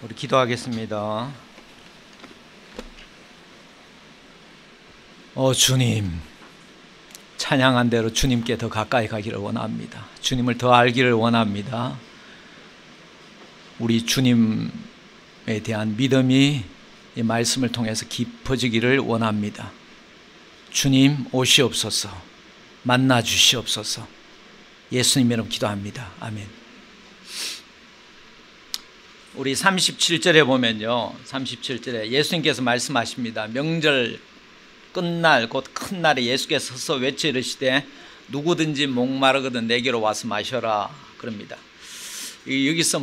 우리 기도하겠습니다. 주님, 찬양한 대로 주님께 더 가까이 가기를 원합니다. 주님을 더 알기를 원합니다. 우리 주님에 대한 믿음이 이 말씀을 통해서 깊어지기를 원합니다. 주님 오시옵소서, 만나 주시옵소서. 예수님 이름 기도합니다. 아멘. 우리 37절에 보면요, 37절에 예수님께서 말씀하십니다. 명절 끝날 곧 큰 날에 예수께서 서서 외쳐 이르시되 누구든지 목마르거든 내게로 와서 마셔라 그럽니다. 여기서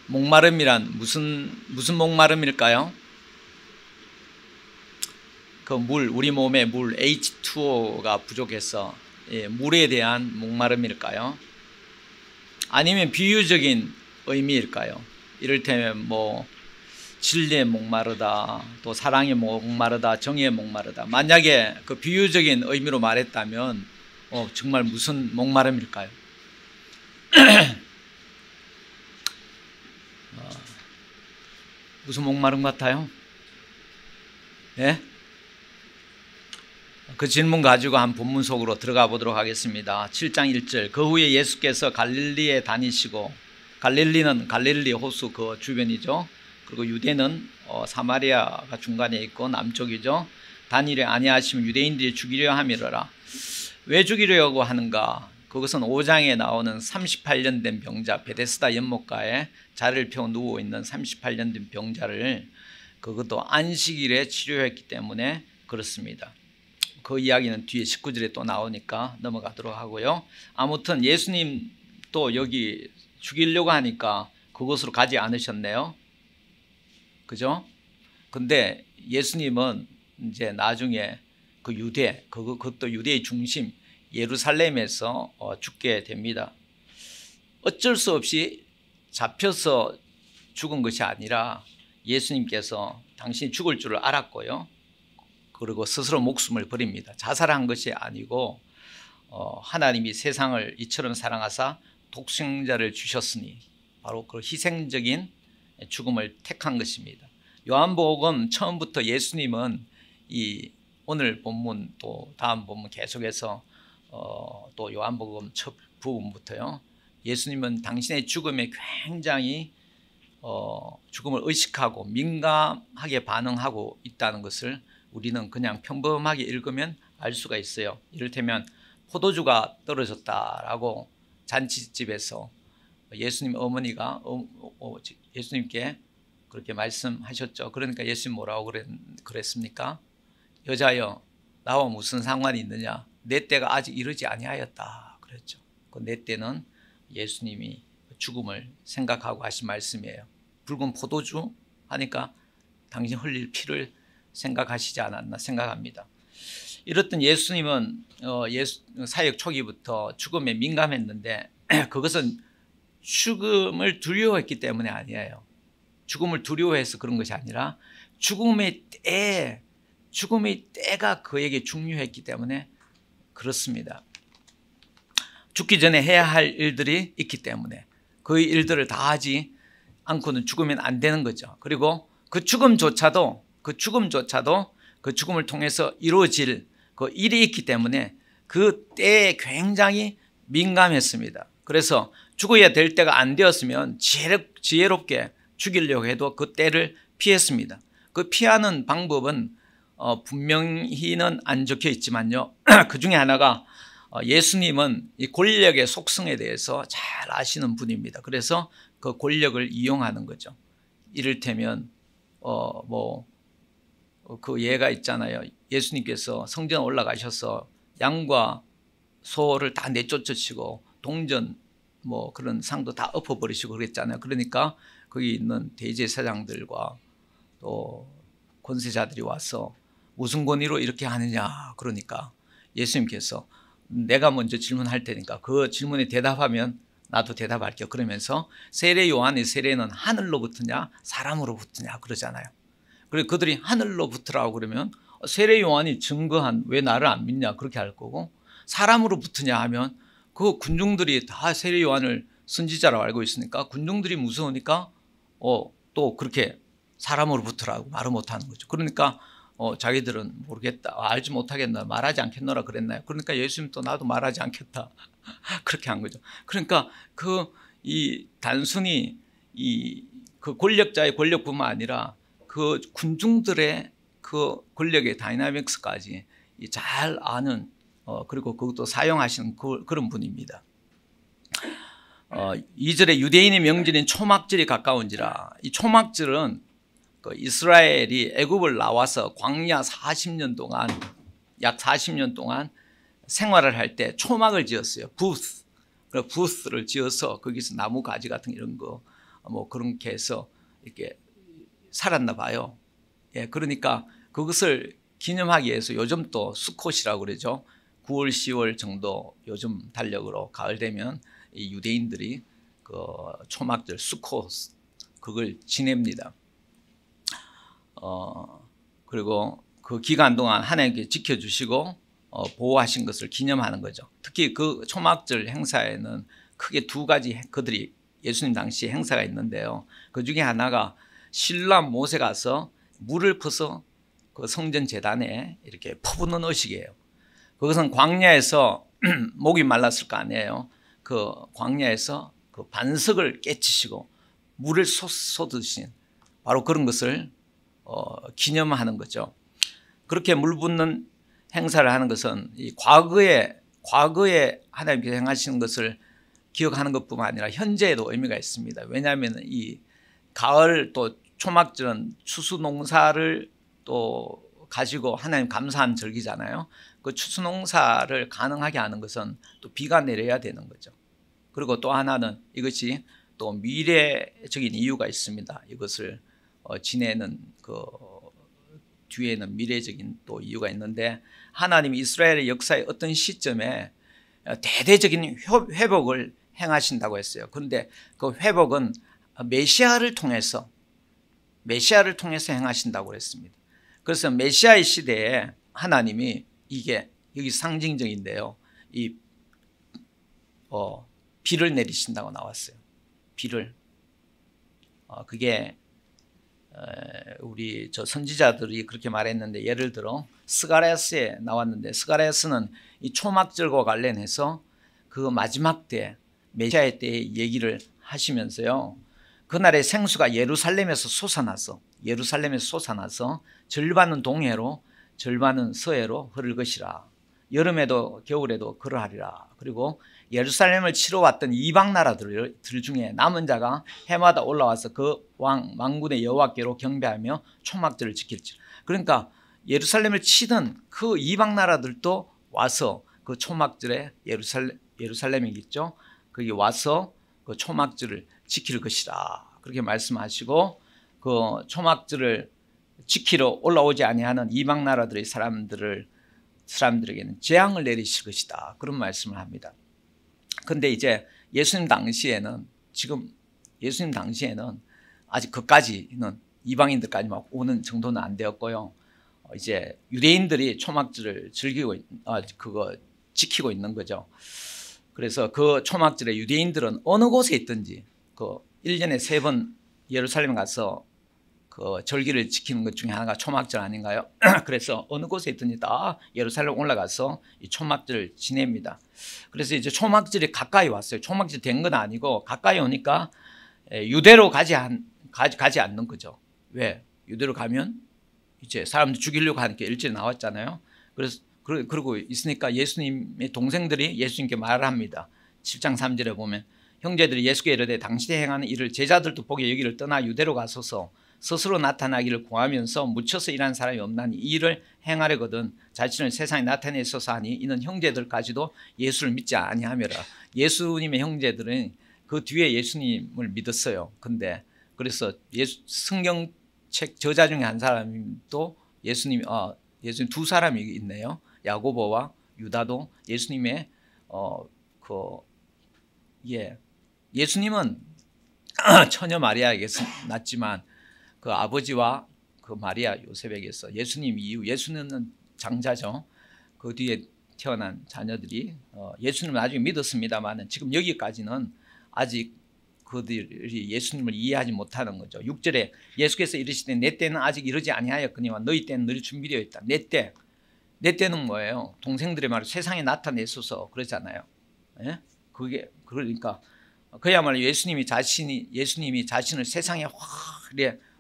목마름이란 무슨 목마름일까요? 그 물, 우리 몸에 물 H2O가 부족해서 물에 대한 목마름일까요? 아니면 비유적인 의미일까요? 이를테면 진리에 목마르다, 또 사랑에 목마르다, 정의에 목마르다. 만약에 그 비유적인 의미로 말했다면 정말 무슨 목마름일까요? 무슨 목마름 같아요? 네? 그 질문 가지고 한 본문 속으로 들어가 보도록 하겠습니다. 7장 1절. 그 후에 예수께서 갈릴리에 다니시고, 갈릴리는 갈릴리 호수 그 주변이죠. 그리고 유대는 사마리아가 중간에 있고 남쪽이죠. 다니려 아니하시면 유대인들이 죽이려 함이러라. 왜 죽이려고 하는가? 그것은 5장에 나오는 38년 된 병자, 베데스다 연못가에 자리를 펴고 누워있는 38년 된 병자를 그것도 안식일에 치료했기 때문에 그렇습니다. 그 이야기는 뒤에 19절에 또 나오니까 넘어가도록 하고요. 아무튼 예수님 또 여기 죽이려고 하니까 그곳으로 가지 않으셨네요. 그죠? 근데 예수님은 이제 나중에 그 유대, 그것도 유대의 중심 예루살렘에서 죽게 됩니다. 어쩔 수 없이 잡혀서 죽은 것이 아니라 예수님께서 당신이 죽을 줄을 알았고요. 그리고 스스로 목숨을 버립니다. 자살한 것이 아니고 하나님이 세상을 이처럼 사랑하사 독생자를 주셨으니 바로 그 희생적인 죽음을 택한 것입니다. 요한복음 처음부터 예수님은 이 오늘 본문 또 다음 본문 계속해서 또 요한복음 첫 부분부터요, 예수님은 당신의 죽음에 굉장히 죽음을 의식하고 민감하게 반응하고 있다는 것을 우리는 그냥 평범하게 읽으면 알 수가 있어요. 이를테면 포도주가 떨어졌다라고 잔치집에서 예수님 어머니가 예수님께 그렇게 말씀하셨죠. 그러니까 예수님 뭐라고 그랬습니까? 여자여, 나와 무슨 상관이 있느냐? 내 때가 아직 이르지 아니하였다 그랬죠. 그 내 때는 예수님이 죽음을 생각하고 하신 말씀이에요. 붉은 포도주 하니까 당신 흘릴 피를 생각하시지 않았나 생각합니다. 이렇던 예수님은 사역 초기부터 죽음에 민감했는데 그것은 죽음을 두려워했기 때문에 아니에요. 죽음을 두려워해서 그런 것이 아니라 죽음의 때가 그에게 중요했기 때문에 그렇습니다. 죽기 전에 해야 할 일들이 있기 때문에 그 일들을 다 하지 않고는 죽으면 안 되는 거죠. 그리고 그 죽음조차도 그 죽음을 통해서 이루어질 그 일이 있기 때문에 그 때에 굉장히 민감했습니다. 그래서 죽어야 될 때가 안 되었으면 지혜롭게 죽이려고 해도 그 때를 피했습니다. 그 피하는 방법은 분명히는 안 적혀 있지만요, 그 중에 하나가 예수님은 이 권력의 속성에 대해서 잘 아시는 분입니다. 그래서 그 권력을 이용하는 거죠. 이를테면 그 예가 있잖아요. 예수님께서 성전 올라가셔서 양과 소를 다 내쫓으시고 동전 그런 상도 다 엎어버리시고 그랬잖아요. 그러니까 거기 있는 대제사장들과 또 권세자들이 와서 무슨 권위로 이렇게 하느냐 그러니까 예수님께서 내가 먼저 질문할 테니까 그 질문에 대답하면 나도 대답할게요 그러면서 세례 요한의 세례는 하늘로부터냐 사람으로부터냐 그러잖아요. 그리고 그들이 하늘로부터라고 그러면 세례 요한이 증거한 왜 나를 안 믿냐 그렇게 할 거고, 사람으로부터냐 하면 그 군중들이 다 세례 요한을 선지자라고 알고 있으니까 군중들이 무서우니까 또 그렇게 사람으로부터라고 말을 못하는 거죠. 그러니까 자기들은 모르겠다, 알지 못하겠나, 말하지 않겠노라 그랬나요? 그러니까 예수님도 나도 말하지 않겠다 그렇게 한 거죠. 그러니까 이 단순히 그 권력자의 권력뿐만 아니라 그 군중들의 그 권력의 다이나믹스까지 잘 아는 그리고 그것도 사용하시는 그런 분입니다. 2절에 유대인의 명절인 초막절이 가까운지라. 이 초막절은 그 이스라엘이 애굽을 나와서 광야 40년 동안 약 40년 동안 생활을 할 때 초막을 지었어요. 부스를 지어서 거기서 나무 가지 같은 이런 거 뭐 그렇게 해서 이렇게 살았나 봐요. 예, 그러니까 그것을 기념하기 위해서 요즘 또 수콧이라고 그러죠. 9월, 10월 정도 요즘 달력으로 가을 되면 이 유대인들이 그 초막절 수콧 그걸 지냅니다. 그리고 그 기간 동안 하나님께 지켜주시고 보호하신 것을 기념하는 거죠. 특히 그 초막절 행사에는 크게 두 가지 그들이 예수님 당시 행사가 있는데요. 그 중에 하나가 신랑 모세 가서 물을 퍼서 그 성전 제단에 이렇게 퍼붓는 의식이에요. 그것은 광야에서 목이 말랐을 거 아니에요. 그 광야에서 그 반석을 깨치시고 물을 쏟으신 바로 그런 것을 기념하는 거죠. 그렇게 물 붓는 행사를 하는 것은 이 과거에 하나님께서 행하시는 것을 기억하는 것뿐만 아니라 현재에도 의미가 있습니다. 왜냐하면 이 가을 또 초막절은 추수 농사를 또 가지고 하나님 감사한 절기잖아요. 그 추수 농사를 가능하게 하는 것은 또 비가 내려야 되는 거죠. 그리고 또 하나는 이것이 또 미래적인 이유가 있습니다. 이것을 지내는 그 뒤에는 미래적인 또 이유가 있는데, 하나님이 이스라엘의 역사의 어떤 시점에 대대적인 회복을 행하신다고 했어요. 그런데 그 회복은 메시아를 통해서 행하신다고 그랬습니다. 그래서 메시아의 시대에 하나님이 이게 여기 상징적인데요. 비를 내리신다고 나왔어요. 비를. 그게 우리 선지자들이 그렇게 말했는데, 예를 들어 스가랴스에 나왔는데, 스가랴스는 이 초막절과 관련해서 그 마지막 때 메시아의 때의 얘기를 하시면서요, 그날의 생수가 예루살렘에서 솟아나서 절반은 동해로 절반은 서해로 흐를 것이라. 여름에도 겨울에도 그러하리라. 그리고 예루살렘을 치러 왔던 이방 나라들 중에 남은 자가 해마다 올라와서 그 왕군의 여호와께로 경배하며 초막절을 지킬지. 그러니까 예루살렘을 치던 그 이방 나라들도 와서 그 초막절에 예루살렘이겠죠. 거기 와서 그 초막절을 지킬 것이라. 그렇게 말씀하시고, 그 초막절을 지키러 올라오지 아니하는 이방 나라들의 사람들에게는 재앙을 내리실 것이다. 그런 말씀을 합니다. 근데 이제 예수님 당시에는 아직 그까지는 이방인들까지 막 오는 정도는 안 되었고요. 이제 유대인들이 초막절을 지키고 있는 거죠. 그래서 그 초막절에 유대인들은 어느 곳에 있든지 그 1년에 3번 예루살렘 가서 그 절기를 지키는 것 중에 하나가 초막절 아닌가요? 그래서 어느 곳에 있든지 다 예루살렘 올라가서 이 초막절을 지냅니다. 그래서 이제 초막절이 가까이 왔어요. 초막절 된 건 아니고 가까이 오니까 유대로 가지 않는 거죠. 왜? 유대로 가면 이제 사람들 죽이려고 하니까 일절에 나왔잖아요. 그래서 그러고 있으니까 예수님의 동생들이 예수님께 말을 합니다. 7장 3절에 보면 형제들이 예수께 이르되 당신이 행하는 일을 제자들도 보게 여기를 떠나 유대로 가소서 스스로 나타나기를 구하면서 묻혀서 일하는 사람이 없나니 이 일을 행하려거든 자신을 세상에 나타내소서 하니 이는 형제들까지도 예수를 믿지 아니하며라. 예수님의 형제들은 그 뒤에 예수님을 믿었어요. 근데 그래서 성경책 저자 중에 한 사람도 예수님 두 사람이 있네요. 야고보와 유다도 예수님의 예수님은 처녀 마리아에게서 낳았지만 그 아버지와 그 마리아 요셉에게서 예수님 이후, 예수는 장자죠. 그 뒤에 태어난 자녀들이 예수님을 나중에 믿었습니다만 지금 여기까지는 아직 그들이 예수님을 이해하지 못하는 거죠. 6절에 예수께서 이르시되 내 때는 아직 이르지 아니하였거니와 너희 때는 늘 준비되어 있다. 내 때는 뭐예요? 동생들의 말을 세상에 나타내소서 그러잖아요. 예? 그게 그러니까 그야말로 예수님이 자신을 세상에 확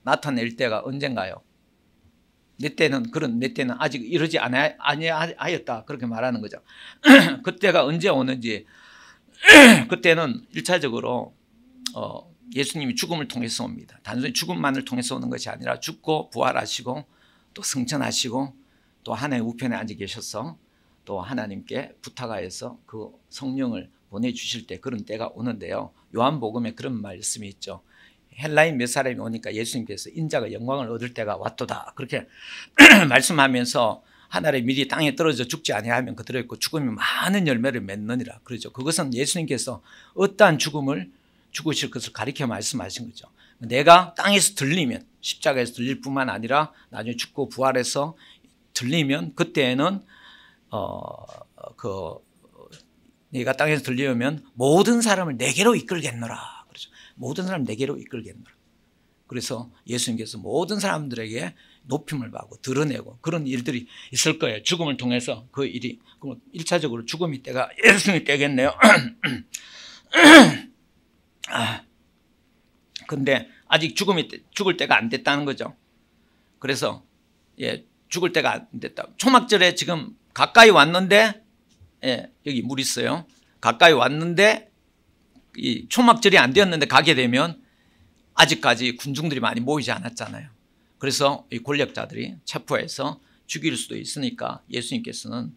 나타낼 때가 언젠가요? 내 때는 아직 이르지 아니하였다 그렇게 말하는 거죠. 그때가 언제 오는지 그때는 1차적으로 예수님이 죽음을 통해서 옵니다. 단순히 죽음만을 통해서 오는 것이 아니라 죽고 부활하시고 또 승천하시고 또 하나님의 우편에 앉아 계셔서 또 하나님께 부탁하여서 그 성령을 보내주실 때 그런 때가 오는데요. 요한복음에 그런 말씀이 있죠. 헬라인 몇 사람이 오니까 예수님께서 인자가 영광을 얻을 때가 왔도다 그렇게 말씀하면서 하늘의 밀이 땅에 떨어져 죽지 아니하면 그대로 있고 죽음이 많은 열매를 맺느니라 그러죠. 그것은 예수님께서 어떠한 죽음을 죽으실 것을 가리켜 말씀하신 거죠. 내가 땅에서 들리면 십자가에서 들릴 뿐만 아니라 나중에 죽고 부활해서 들리면 그때에는 내가 땅에서 들리면 모든 사람을 내게로 이끌겠노라. 그렇죠. 모든 사람 내게로 이끌겠노라. 그래서 예수님께서 모든 사람들에게 높임을 받고 드러내고 그런 일들이 있을 거예요. 죽음을 통해서 그 일이. 그럼 1차적으로 죽음의 때가 예수님의 때겠네요. 근데 아직 죽을 때가 안 됐다는 거죠. 그래서 죽을 때가 안 됐다. 초막절에 지금 가까이 왔는데 여기 물 있어요. 가까이 왔는데 이 초막절이 안 되었는데 가게 되면 아직까지 군중들이 많이 모이지 않았잖아요. 그래서 이 권력자들이 체포해서 죽일 수도 있으니까 예수님께서는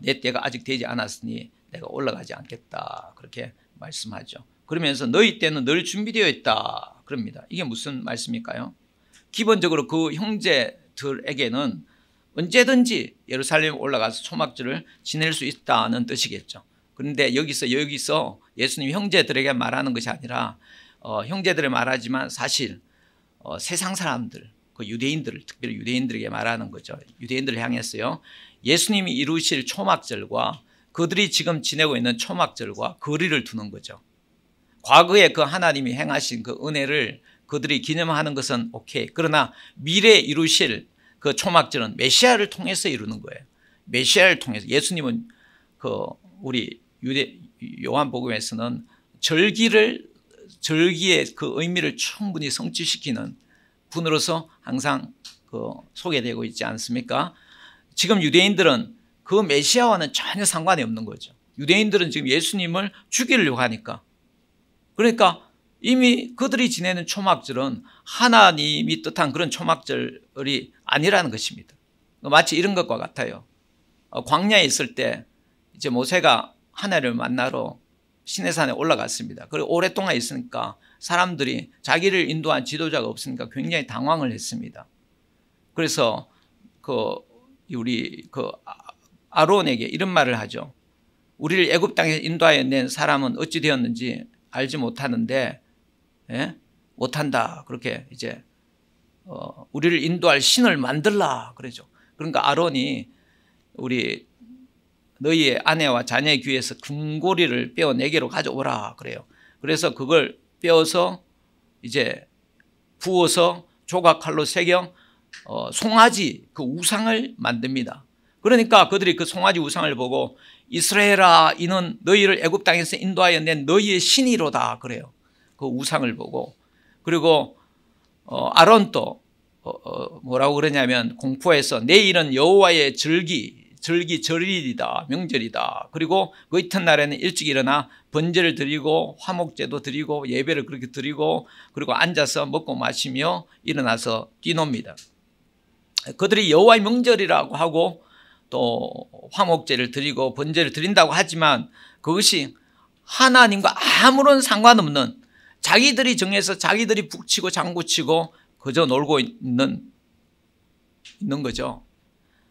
내 때가 아직 되지 않았으니 내가 올라가지 않겠다 그렇게 말씀하죠. 그러면서 너희 때는 늘 준비되어 있다 그럽니다. 이게 무슨 말씀일까요? 기본적으로 그 형제들에게는 언제든지 예루살렘에 올라가서 초막절을 지낼 수 있다는 뜻이겠죠. 그런데 여기서 예수님 형제들에게 말하는 것이 아니라 형제들에 말하지만 사실 세상 사람들, 그 유대인들, 특별히 유대인들에게 말하는 거죠. 유대인들을 향했어요. 예수님이 이루실 초막절과 그들이 지금 지내고 있는 초막절과 거리를 두는 거죠. 과거에 그 하나님이 행하신 그 은혜를 그들이 기념하는 것은 오케이. 그러나 미래에 이루실 그 초막절은 메시아를 통해서 이루는 거예요. 메시아를 통해서. 예수님은 우리 요한복음에서는 절기의 그 의미를 충분히 성취시키는 분으로서 항상 소개되고 있지 않습니까? 지금 유대인들은 그 메시아와는 전혀 상관이 없는 거죠. 유대인들은 지금 예수님을 죽이려고 하니까. 그러니까 이미 그들이 지내는 초막절은 하나님이 뜻한 그런 초막절이 아니라는 것입니다. 마치 이런 것과 같아요. 광야에 있을 때 이제 모세가 하나님을 만나러 시내산에 올라갔습니다. 그리고 오랫동안 있으니까 사람들이 자기를 인도한 지도자가 없으니까 굉장히 당황을 했습니다. 그래서 우리 아론에게 이런 말을 하죠. 우리를 애굽 땅에 인도하여 낸 사람은 어찌 되었는지 알지 못하는데, 못한다. 그렇게 이제 우리를 인도할 신을 만들라 그러죠. 그러니까 아론이 너희의 아내와 자녀의 귀에서 금고리를 빼어 내게로 가져오라 그래요. 그래서 그걸 빼어서 이제 부어서 조각칼로 새겨 송아지 그 우상을 만듭니다. 그러니까 그들이 그 송아지 우상을 보고 이스라엘아 이는 너희를 애굽 땅에서 인도하여 낸 너희의 신이로다 그래요. 그 우상을 보고. 그리고 아론도 뭐라고 그러냐면 공포해서 내일은 여호와의 절일이다 명절이다. 그리고 그 이튿날에는 일찍 일어나 번제를 드리고 화목제도 드리고 예배를 그렇게 드리고 그리고 앉아서 먹고 마시며 일어나서 뛰놉니다. 그들이 여호와의 명절이라고 하고 또 화목제를 드리고 번제를 드린다고 하지만 그것이 하나님과 아무런 상관없는 자기들이 정해서 자기들이 북치고 장구치고 그저 놀고 있는 거죠.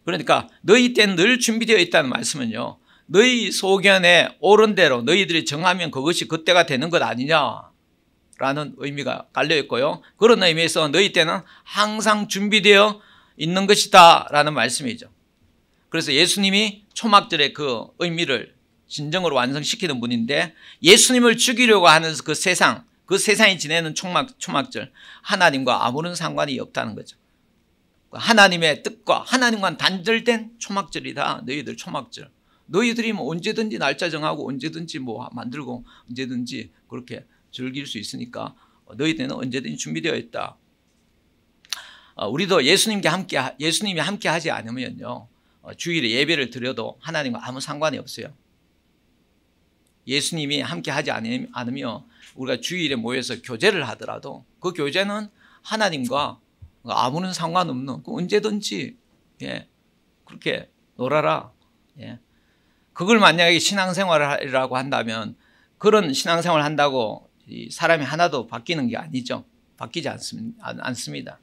그러니까 너희 때는 늘 준비되어 있다는 말씀은요. 너희 소견에 옳은 대로 너희들이 정하면 그것이 그때가 되는 것 아니냐라는 의미가 깔려 있고요. 그런 의미에서 너희 때는 항상 준비되어 있는 것이다 라는 말씀이죠. 그래서 예수님이 초막절의 그 의미를 진정으로 완성시키는 분인데 예수님을 죽이려고 하는 그 세상 그 세상이 지내는 초막절 하나님과 아무런 상관이 없다는 거죠. 하나님의 뜻과 하나님과 단절된 초막절이다. 너희들 초막절. 너희들이 뭐 언제든지 날짜 정하고 언제든지 뭐 만들고 언제든지 그렇게 즐길 수 있으니까 너희들은 언제든지 준비되어 있다. 우리도 예수님이 함께 하지 않으면요, 주일에 예배를 드려도 하나님과 아무 상관이 없어요. 예수님이 함께 하지 않으며 우리가 주일에 모여서 교제를 하더라도 그 교제는 하나님과 아무런 상관없는, 언제든지 그렇게 놀아라. 그걸 만약에 신앙생활이라고 한다면 그런 신앙생활을 한다고 사람이 하나도 바뀌는 게 아니죠. 바뀌지 않습니다.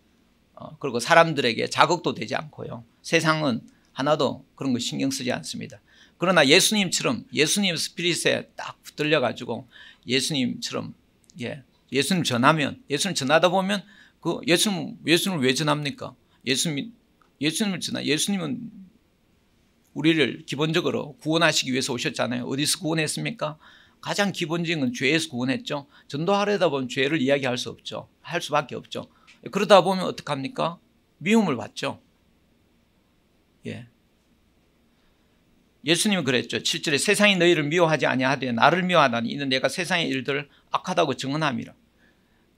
그리고 사람들에게 자극도 되지 않고요. 세상은 하나도 그런 거 신경 쓰지 않습니다. 그러나 예수님처럼 예수님 스피릿에 딱 붙들려 가지고 예수님처럼 예수님 전하면, 예수님 전하다 보면 그 예수님을 왜 전합니까? 예수님은 우리를 기본적으로 구원하시기 위해서 오셨잖아요. 어디서 구원했습니까? 가장 기본적인 건 죄에서 구원했죠. 전도하려다 보면 죄를 이야기할 수 없죠. 할 수밖에 없죠. 그러다 보면 어떡합니까? 미움을 받죠. 예수님은 그랬죠. 7절에 세상이 너희를 미워하지 아니하되 나를 미워하다니 이는 내가 세상의 일들을 악하다고 증언함이라.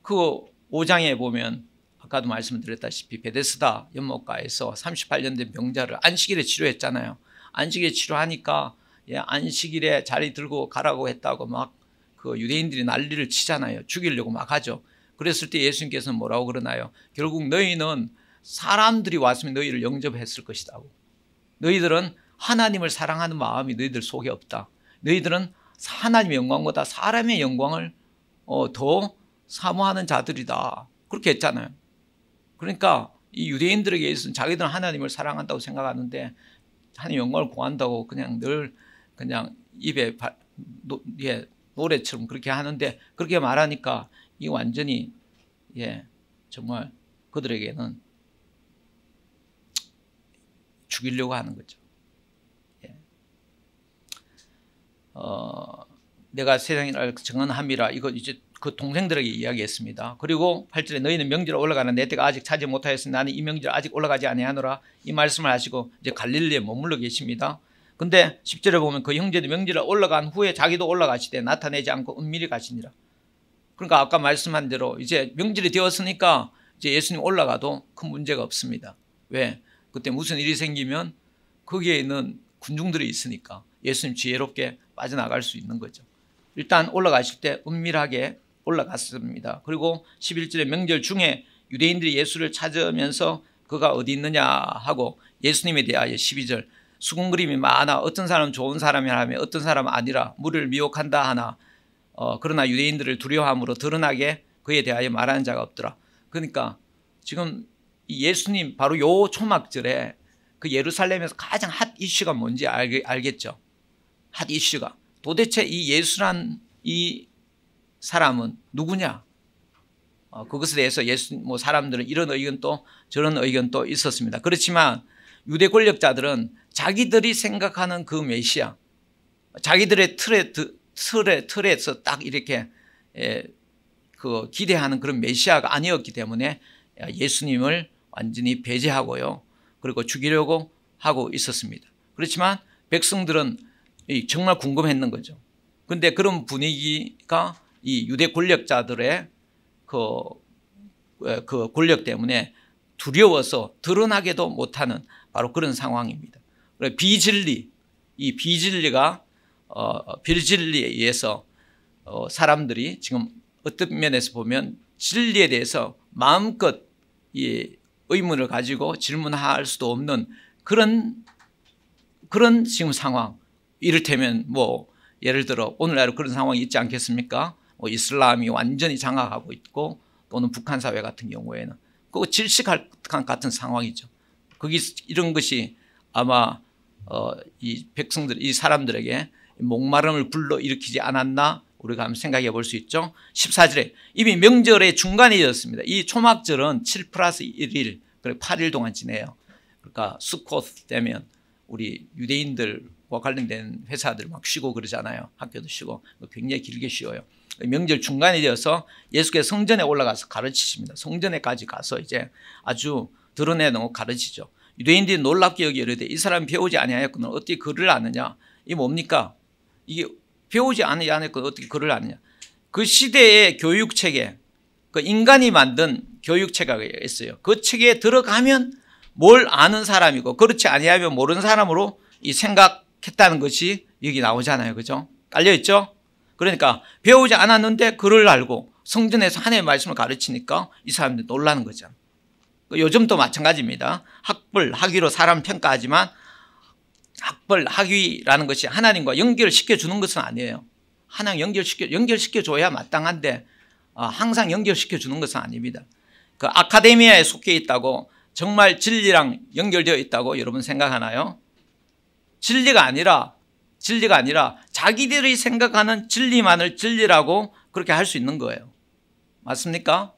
그 5장에 보면 아까도 말씀드렸다시피 베데스다 연못가에서 38년 된 병자를 안식일에 치료했잖아요. 안식일에 치료하니까 안식일에 자리 들고 가라고 했다고 막 그 유대인들이 난리를 치잖아요. 죽이려고 막 하죠. 그랬을 때 예수님께서는 뭐라고 그러나요? 결국 너희는 사람들이 왔으면 너희를 영접했을 것이다. 너희들은 하나님을 사랑하는 마음이 너희들 속에 없다. 너희들은 하나님의 영광보다 사람의 영광을 더 사모하는 자들이다. 그렇게 했잖아요. 그러니까 이 유대인들에게 있어서는 자기들은 하나님을 사랑한다고 생각하는데 하나님의 영광을 구한다고 그냥 늘 그냥 입에 노래처럼 그렇게 하는데, 그렇게 말하니까 이 완전히 정말 그들에게는 죽이려고 하는 거죠. 내가 세상에 증언함이라, 이거 이제 그 동생들에게 이야기했습니다. 그리고 8절에 너희는 명절에 올라가는 내 때가 아직 차지 못하였으니 나는 이 명절에 아직 올라가지 아니하노라, 이 말씀을 하시고 이제 갈릴리에 머물러 계십니다. 근데 10절에 보면 그 형제도 명절에 올라간 후에 자기도 올라가시되 나타내지 않고 은밀히 가시니라. 그러니까 아까 말씀한 대로 이제 명절이 되었으니까 이제 예수님 올라가도 큰 문제가 없습니다. 왜? 그때 무슨 일이 생기면 거기에 있는 군중들이 있으니까 예수님 지혜롭게 빠져나갈 수 있는 거죠. 일단 올라가실 때 은밀하게 올라갔습니다. 그리고 11절에 명절 중에 유대인들이 예수를 찾으면서 그가 어디 있느냐 하고 예수님에 대하여 12절 수군그림이 많아 어떤 사람은 좋은 사람이라 하며 어떤 사람은 아니라 무리를 미혹한다 하나 그러나 유대인들을 두려워함으로 드러나게 그에 대하여 말하는 자가 없더라. 그러니까 지금 이 예수님 바로 요 초막절에 그 예루살렘에서 가장 핫 이슈가 뭔지 알겠죠. 핫 이슈가 도대체 이 예수란 이 사람은 누구냐? 그것에 대해서 사람들은 이런 의견도 저런 의견도 있었습니다. 그렇지만 유대 권력자들은 자기들이 생각하는 그 메시아, 자기들의 틀에서 딱 이렇게 그 기대하는 그런 메시아가 아니었기 때문에 예수님을 완전히 배제하고요. 그리고 죽이려고 하고 있었습니다. 그렇지만 백성들은 정말 궁금했는 거죠. 그런데 그런 분위기가 이 유대 권력자들의 그 권력 때문에 두려워서 드러나게도 못하는 바로 그런 상황입니다. 비진리가 비진리에 의해서 사람들이 지금 어떤 면에서 보면 진리에 대해서 마음껏 의문을 가지고 질문할 수도 없는 그런 지금 상황. 이를테면 예를 들어 오늘날 그런 상황이 있지 않겠습니까? 이슬람이 완전히 장악하고 있고 또는 북한 사회 같은 경우에는 그 질식할 같은 상황이죠. 이런 것이 아마 이 백성들, 이 사람들에게 목마름을 불러일으키지 않았나 우리가 한번 생각해 볼 수 있죠. 14절에 이미 명절의 중간에 이었습니다. 이 초막절은 7+1일, 8일 동안 지내요. 그러니까 수코스 되면 우리 유대인들 관련된 회사들 막 쉬고 그러잖아요. 학교도 쉬고 굉장히 길게 쉬어요. 명절 중간에 되어서 예수께서 성전에 올라가서 가르치십니다. 성전에까지 가서 이제 아주 드러내놓고 가르치죠. 유대인들이 놀랍게 여기 이르되 이 사람이 배우지 아니하였거늘 어떻게 글을 아느냐. 이게 뭡니까? 이게 배우지 아니하였거늘 어떻게 글을 아느냐. 그 시대의 교육체계, 그 인간이 만든 교육체계가 있어요. 그 체계에 들어가면 뭘 아는 사람이고 그렇지 아니하면 모르는 사람으로 이 생각했다는 것이 여기 나오잖아요. 그죠? 깔려있죠? 그러니까 배우지 않았는데 글을 알고 성전에서 하나님의 말씀을 가르치니까 이 사람들이 놀라는 거죠. 요즘도 마찬가지입니다. 학벌, 학위로 사람 평가하지만 학벌, 학위라는 것이 하나님과 연결시켜 주는 것은 아니에요. 하나님 연결시켜 줘야 마땅한데 항상 연결시켜 주는 것은 아닙니다. 그 아카데미아에 속해 있다고 정말 진리랑 연결되어 있다고 여러분 생각하나요? 진리가 아니라 자기들이 생각하는 진리만을 진리라고 그렇게 할 수 있는 거예요. 맞습니까?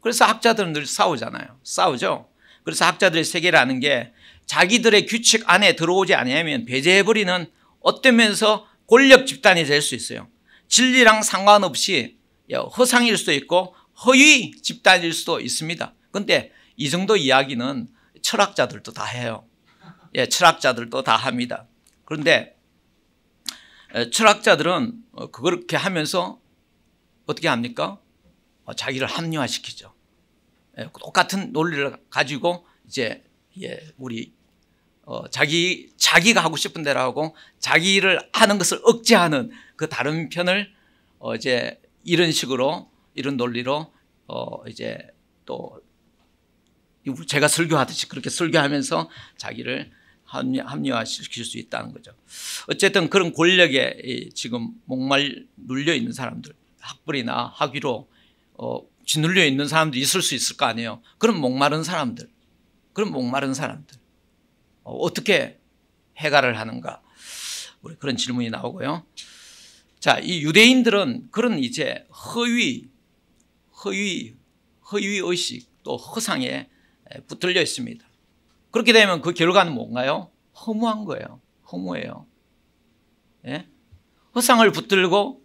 그래서 학자들은 늘 싸우잖아요. 싸우죠. 그래서 학자들의 세계라는 게 자기들의 규칙 안에 들어오지 아니하면 배제해버리는 어떤 면에서 권력 집단이 될 수 있어요. 진리랑 상관없이 허상일 수도 있고 허위 집단일 수도 있습니다. 그런데 이 정도 이야기는 철학자들도 다 해요. 철학자들도 다 합니다. 그런데 철학자들은 그렇게 하면서 어떻게 합니까? 자기를 합리화시키죠. 똑같은 논리를 가지고 이제 우리 자기가 하고 싶은 대로 하고 자기를 하는 것을 억제하는 그 다른 편을 이제 이런 식으로 이런 논리로 이제 또 제가 설교하듯이 그렇게 설교하면서 자기를 합리화시킬 수 있다는 거죠. 어쨌든 그런 권력에 지금 눌려 있는 사람들, 학벌이나 학위로 짓눌려 있는 사람들이 있을 수 있을 거 아니에요. 그럼 목마른 사람들, 어떻게 해결을 하는가? 우리 그런 질문이 나오고요. 자, 이 유대인들은 그런 이제 허위 의식 또 허상에 붙들려 있습니다. 그렇게 되면 그 결과는 뭔가요? 허무한 거예요. 허무해요. 예? 허상을 붙들고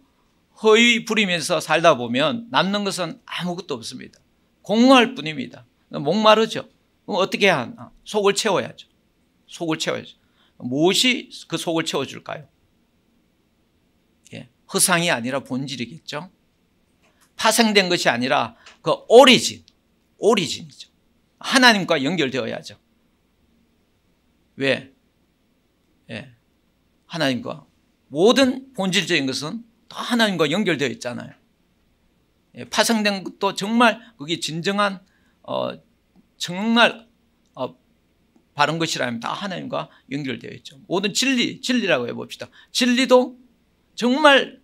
허위 부리면서 살다 보면 남는 것은 아무것도 없습니다. 공허할 뿐입니다. 목마르죠. 그럼 어떻게 해야 하나? 속을 채워야죠. 무엇이 그 속을 채워줄까요? 허상이 아니라 본질이겠죠. 파생된 것이 아니라 그 오리진이죠. 하나님과 연결되어야죠. 왜? 하나님과 모든 본질적인 것은 다 하나님과 연결되어 있잖아요. 파생된 것도 정말 그게 진정한 정말 바른 것이라면 다 하나님과 연결되어 있죠. 모든 진리라고 해봅시다. 진리도 정말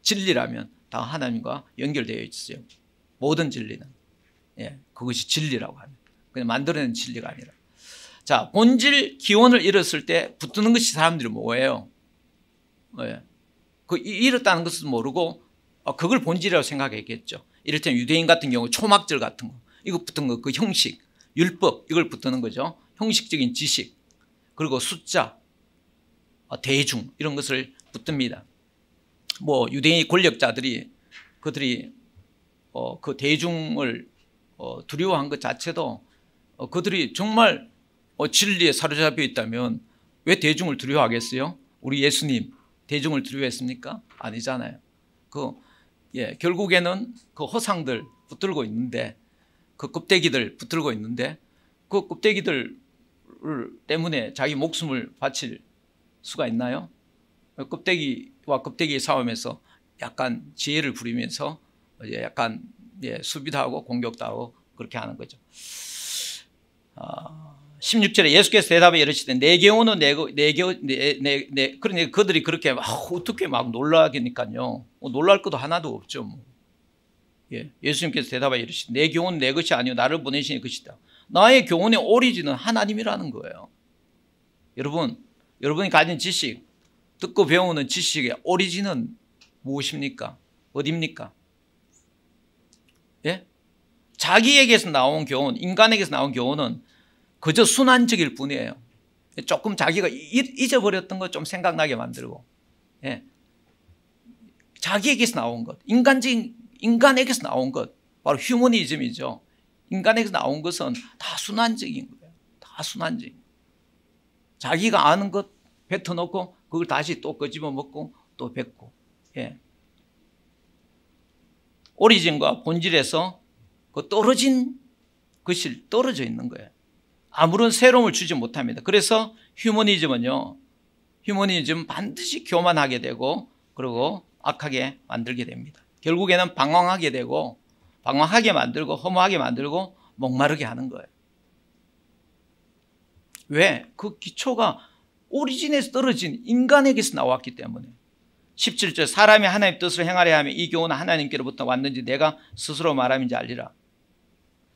진리라면 다 하나님과 연결되어 있어요. 모든 진리는. 그것이 진리라고 합니다. 그냥 만들어낸 진리가 아니라. 자, 본질 기원을 잃었을 때 붙드는 것이 사람들이 뭐예요? 그 잃었다는 것을 모르고 그걸 본질이라고 생각했겠죠. 이를테면 유대인 같은 경우 초막절 같은 거, 이거 붙은 거, 그 형식, 율법, 이걸 붙드는 거죠. 형식적인 지식, 그리고 숫자, 대중, 이런 것을 붙듭니다. 유대인 권력자들이 그들이 그 대중을 두려워한 것 자체도 그들이 정말 진리에 사로잡혀 있다면 왜 대중을 두려워하겠어요? 우리 예수님 대중을 두려워했습니까? 아니잖아요. 결국에는 그 허상들 붙들고 있는데, 그 껍데기들 붙들고 있는데, 그 껍데기들 때문에 자기 목숨을 바칠 수가 있나요? 껍데기와 껍데기의 싸움에서 약간 지혜를 부리면서 약간 수비도 하고 공격도 하고 그렇게 하는 거죠. 16절에 예수께서 대답에 이르시되 내 교훈은 그러니까 그들이 그렇게 어떻게 막 놀라겠니까요. 놀랄 것도 하나도 없죠. 예수님께서 대답에 이르시되 내 교훈은 내 것이 아니요 나를 보내신 것이다. 나의 교훈의 오리진은 하나님이라는 거예요. 여러분이 가진 지식, 듣고 배우는 지식의 오리진은 무엇입니까? 어디입니까? 자기에게서 나온 교훈, 인간에게서 나온 교훈은 그저 순환적일 뿐이에요. 조금 자기가 잊어버렸던 것 좀 생각나게 만들고, 예. 자기에게서 나온 것, 인간에게서 나온 것, 바로 휴머니즘이죠. 인간에게서 나온 것은 다 순환적인 거예요. 다 순환적인 거예요. 자기가 아는 것 뱉어놓고 그걸 다시 또 끄집어 먹고 또 뱉고, 예. 오리진과 본질에서 그 떨어진 것이 떨어져 있는 거예요. 아무런 새로움을 주지 못합니다. 그래서 휴머니즘은 반드시 교만하게 되고 그리고 악하게 만들게 됩니다. 결국에는 방황하게 되고 방황하게 만들고 허무하게 만들고 목마르게 하는 거예요. 왜? 그 기초가 오리진에서 떨어진 인간에게서 나왔기 때문에. 17절 사람이 하나님의 뜻을 행하려 하면 이 교훈은 하나님께로부터 왔는지 내가 스스로 말함인지 알리라.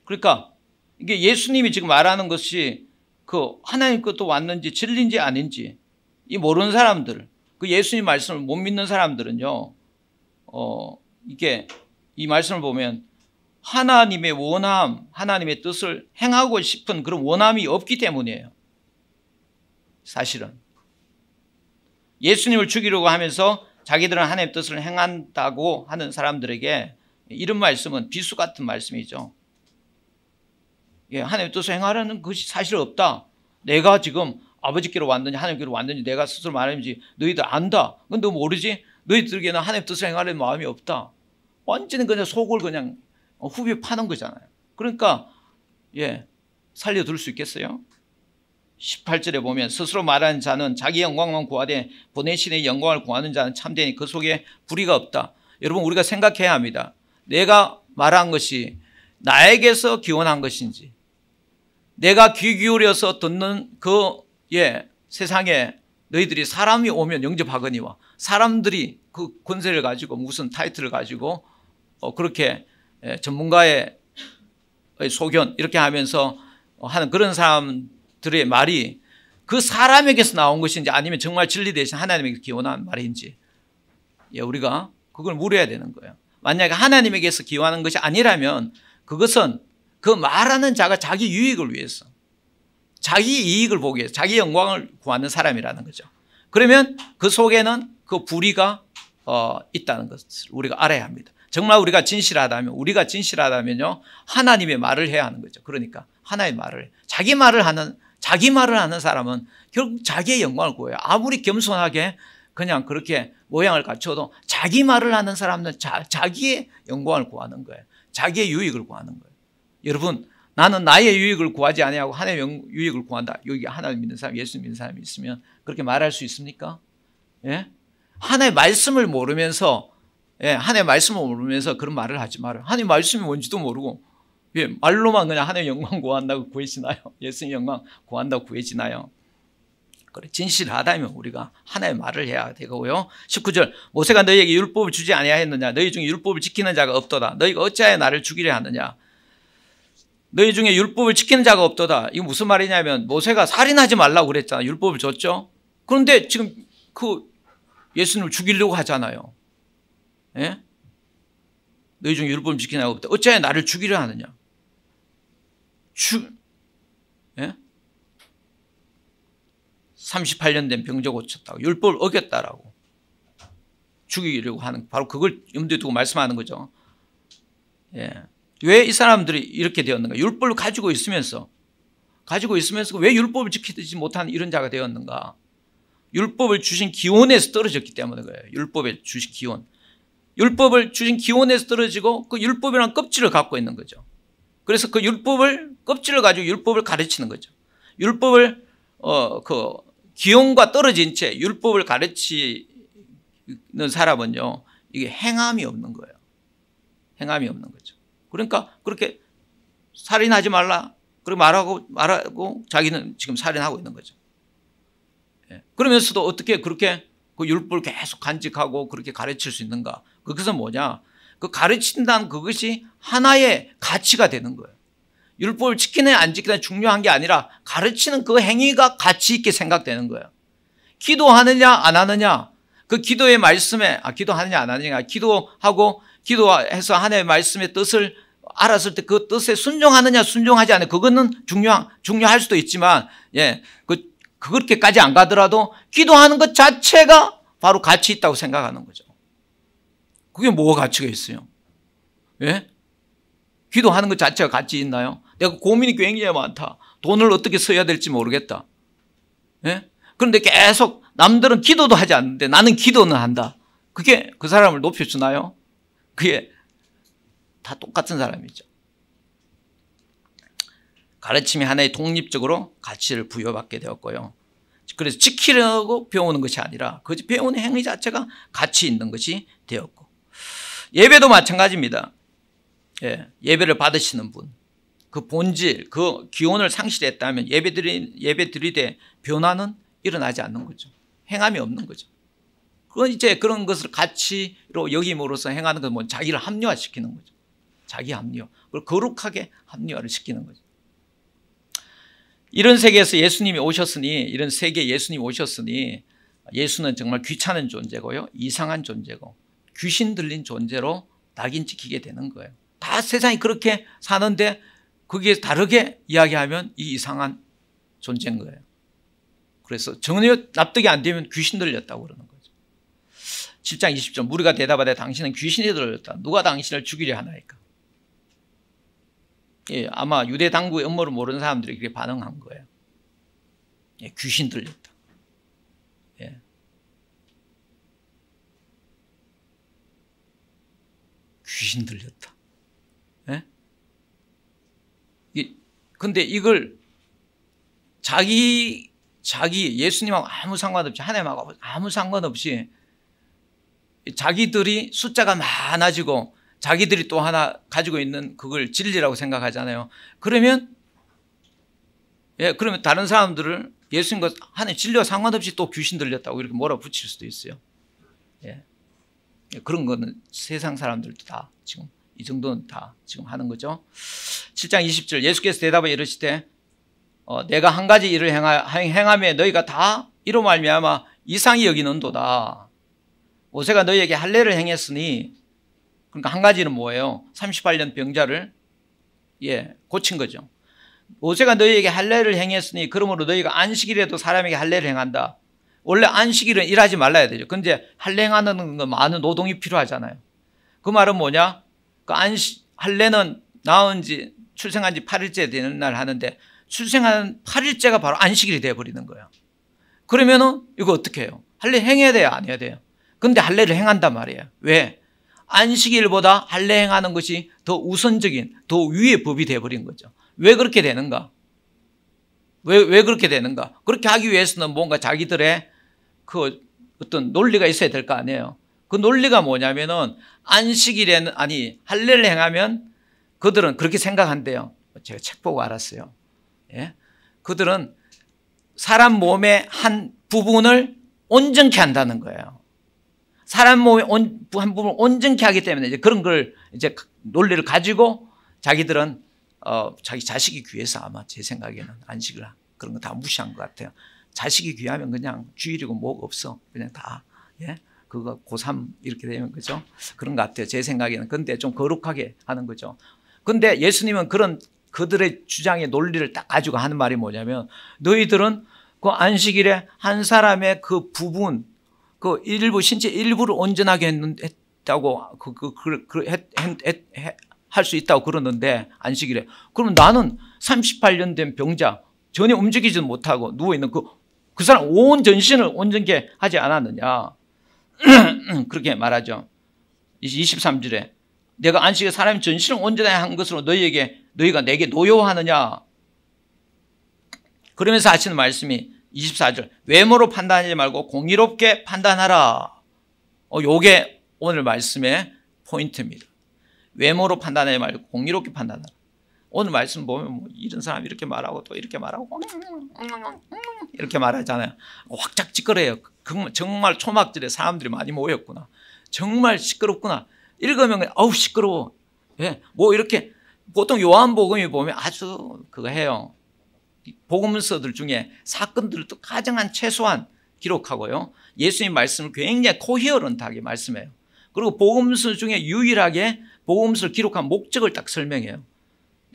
그러니까 이게 예수님이 지금 말하는 것이 그 하나님께로부터 왔는지 진리인지 아닌지 이 모르는 사람들, 그 예수님 말씀을 못 믿는 사람들은요, 이게 이 말씀을 보면 하나님의 원함, 하나님의 뜻을 행하고 싶은 그런 원함이 없기 때문이에요. 사실은 예수님을 죽이려고 하면서 자기들은 하나님의 뜻을 행한다고 하는 사람들에게 이런 말씀은 비수 같은 말씀이죠. 예, 하나님의 뜻을 행하라는 것이 사실 없다. 내가 지금 아버지께로 왔는지 하나님께로 왔는지 내가 스스로 말하는지 너희들 안다. 근데 모르지? 너희들에게는 하나님의 뜻을 행하려는 마음이 없다. 완전히 그냥 속을 그냥 후벼 파는 거잖아요. 그러니까 예, 살려둘 수 있겠어요? 18절에 보면 스스로 말하는 자는 자기 영광만 구하되 보내신 이의 영광을 구하는 자는 참되니 그 속에 불의가 없다. 여러분 우리가 생각해야 합니다. 내가 말한 것이 나에게서 기원한 것인지 내가 귀 기울여서 듣는 그 세상에 너희들이 사람이 오면 영접하거니와 사람들이 그 권세를 가지고 무슨 타이틀을 가지고 그렇게 전문가의 소견 이렇게 하면서 하는 그런 사람들의 말이 그 사람에게서 나온 것인지 아니면 정말 진리 대신 하나님에게서 기원한 말인지 우리가 그걸 물어야 되는 거예요. 만약에 하나님에게서 기원하는 것이 아니라면 그것은 그 말하는 자가 자기 유익을 위해서 자기 이익을 보기 위해서 자기 영광을 구하는 사람이라는 거죠. 그러면 그 속에는 그 불의가 있다는 것을 우리가 알아야 합니다. 정말 우리가 진실하다면요 하나님의 말을 해야 하는 거죠. 그러니까 하나님의 말을 자기 말을 하는 사람은 결국 자기의 영광을 구해요. 아무리 겸손하게 그냥 그렇게 모양을 갖춰도 자기 말을 하는 사람은 자기의 영광을 구하는 거예요. 자기의 유익을 구하는 거예요. 여러분 나는 나의 유익을 구하지 아니하고 하나님의 유익을 구한다. 여기 하나님 믿는 사람, 예수 믿는 사람이 있으면 그렇게 말할 수 있습니까? 예? 하나님의 말씀을 모르면서 그런 말을 하지 말아요. 하나님의 말씀이 뭔지도 모르고 말로만 그냥 하나님의 영광 구한다고 구해지나요? 예수님 영광 구한다고 구해지나요? 그래, 진실하다면 우리가 하나님의 말을 해야 되고요. 19절 모세가 너희에게 율법을 주지 아니하였느냐? 너희 중에 율법을 지키는 자가 없도다. 너희가 어찌하여 나를 죽이려 하느냐? 너희 중에 율법을 지키는 자가 없도다. 이거 무슨 말이냐면 모세가 살인하지 말라고 그랬잖아. 율법을 줬죠. 그런데 지금 그 예수님을 죽이려고 하잖아요. 예? 너희 중에 율법을 지키는 자가 없다. 어찌하여 나를 죽이려 하느냐? 예? 38년 된 병자 고쳤다고 율법을 어겼다라고 죽이려고 하는 바로 그걸 염두에 두고 말씀하는 거죠. 예. 왜 이 사람들이 이렇게 되었는가? 율법을 가지고 있으면서 왜 율법을 지키지 못하는 이런 자가 되었는가? 율법을 주신 기원에서 떨어졌기 때문에 그래요. 율법에 주신 기원. 율법을 주신 기원에서 떨어지고 그 율법이라는 껍질을 갖고 있는 거죠. 그래서 그 껍질을 가지고 율법을 가르치는 거죠. 율법을 그 기원과 떨어진 채 율법을 가르치는 사람은요 이게 행함이 없는 거예요. 행함이 없는 거죠. 그러니까 그렇게 살인하지 말라 그렇게 말하고 자기는 지금 살인하고 있는 거죠. 그러면서도 어떻게 그렇게 그 율법을 계속 간직하고 그렇게 가르칠 수 있는가? 그것은 뭐냐? 그 가르친다는 그것이 하나의 가치가 되는 거예요. 율법을 지키느냐 안 지키느냐 중요한 게 아니라 가르치는 그 행위가 가치 있게 생각되는 거예요. 기도하느냐 안 하느냐 그 기도의 말씀에 기도하느냐 안 하느냐 기도해서 하나님의 말씀의 뜻을 알았을 때 그 뜻에 순종하느냐 순종하지 않느냐 그거는 중요할 수도 있지만 그렇게까지 안 가더라도 기도하는 것 자체가 바로 가치 있다고 생각하는 거죠. 그게 뭐가 가치가 있어요? 예? 기도하는 것 자체가 가치 있나요? 내가 고민이 굉장히 많다. 돈을 어떻게 써야 될지 모르겠다. 예? 그런데 계속 남들은 기도도 하지 않는데 나는 기도는 한다. 그게 그 사람을 높여주나요? 그게 다 똑같은 사람이죠. 가르침이 하나의 독립적으로 가치를 부여받게 되었고요. 그래서 지키려고 배우는 것이 아니라 그 배우는 행위 자체가 가치 있는 것이 되었고, 예배도 마찬가지입니다. 예, 예배를 받으시는 분, 그 본질, 그 기원을 상실했다면 예배 드리되 변화는 일어나지 않는 거죠. 행함이 없는 거죠. 그건 이제 그런 것을 가치로 여김으로써 행하는 건 뭐 자기를 합리화시키는 거죠. 자기 합리화, 그걸 거룩하게 합리화를 시키는 거죠. 이런 세계에서 예수님이 오셨으니, 이런 세계에 예수님이 오셨으니 예수는 정말 귀찮은 존재고요, 이상한 존재고 귀신 들린 존재로 낙인 찍히게 되는 거예요. 다 세상이 그렇게 사는데 거기에 다르게 이야기하면 이 이상한 존재인 거예요. 그래서 전혀 납득이 안 되면 귀신 들렸다고 그러는 거죠. 7장 20절, 무리가 대답하되 당신은 귀신이 들렸다. 누가 당신을 죽이려 하나이까? 예, 아마 유대 당국의 음모를 모르는 사람들이 그렇게 반응한 거예요. 예, 귀신 들렸다. 예. 귀신 들렸다. 예? 근데 이걸 자기 예수님하고 아무 상관없이, 하나님하고 아무 상관없이 자기들이 숫자가 많아지고 자기들이 또 하나 가지고 있는 그걸 진리라고 생각하잖아요. 그러면 다른 사람들을 예수님과 하나님 진리와 상관없이 또 귀신 들렸다고 이렇게 몰아붙일 수도 있어요. 예. 그런 거는 세상 사람들도 다 지금 이 정도는 다 지금 하는 거죠. 7장 20절, 예수께서 대답하여 이르시되 내가 한 가지 일을 행하며 너희가 다 이로 말미암아 이상히 여기는도다. 모세가 너희에게 할례를 행했으니, 그러니까 한 가지는 뭐예요? 38년 병자를 고친 거죠. 모세가 너희에게 할례를 행했으니 그러므로 너희가 안식일에도 사람에게 할례를 행한다. 원래 안식일은 일하지 말라야 되죠. 그런데 할례 행하는 건 많은 노동이 필요하잖아요. 그 말은 뭐냐? 그 할례는 낳은 지 출생한 지 8일째 되는 날 하는데 출생한 8일째가 바로 안식일이 되어버리는 거예요. 그러면은 이거 어떻게 해요? 할례 행해야 돼요? 안 해야 돼요? 근데 할례를 행한단 말이에요. 왜? 안식일보다 할례 행하는 것이 더 우선적인, 더 위의 법이 되어버린 거죠. 왜 그렇게 되는가? 왜 그렇게 되는가? 그렇게 하기 위해서는 뭔가 자기들의 그 어떤 논리가 있어야 될 거 아니에요. 그 논리가 뭐냐면은 안식일에는, 할례를 행하면 그들은 그렇게 생각한대요. 제가 책 보고 알았어요. 예? 그들은 사람 몸의 한 부분을 온전케 한다는 거예요. 사람 몸의 한 부분을 온전케 하기 때문에 이제 그런 걸 이제 논리를 가지고 자기들은 자기 자식이 귀해서 아마 제 생각에는 안식을 그런 거 다 무시한 것 같아요. 자식이 귀하면 그냥 주일이고 뭐가 없어. 그냥 다, 예? 그거 고3 이렇게 되면 그죠? 그런 것 같아요. 제 생각에는. 근데 좀 거룩하게 하는 거죠. 근데 예수님은 그런 그들의 주장의 논리를 딱 가지고 하는 말이 뭐냐면, 너희들은 그 안식일에 한 사람의 그 부분, 그 일부, 신체 일부를 온전하게 했다고, 할 수 있다고 그러는데, 안식일에. 그러면 나는 38년 된 병자, 전혀 움직이지 못하고 누워있는 그 사람 온 전신을 온전케 하지 않았느냐. 그렇게 말하죠. 23절에 내가 안식일에 사람의 전신을 온전하게 한 것으로 너희가 내게 노여워하느냐. 그러면서 하시는 말씀이 24절, 외모로 판단하지 말고 공의롭게 판단하라. 요게 오늘 말씀의 포인트입니다. 외모로 판단하지 말고 공의롭게 판단하라. 오늘 말씀 보면 뭐 이런 사람이 이렇게 말하고 또 이렇게 말하고 이렇게 말하잖아요. 확짝 찌끄러요. 정말 초막절에 사람들이 많이 모였구나. 정말 시끄럽구나. 읽으면 아우 시끄러워. 예, 뭐 이렇게 보통 요한복음이 보면 아주 그거 해요. 복음서들 중에 사건들을 또 가장 최소한 기록하고요. 예수님 말씀을 굉장히 코히어런트하게 말씀해요. 그리고 복음서 중에 유일하게 복음서를 기록한 목적을 딱 설명해요.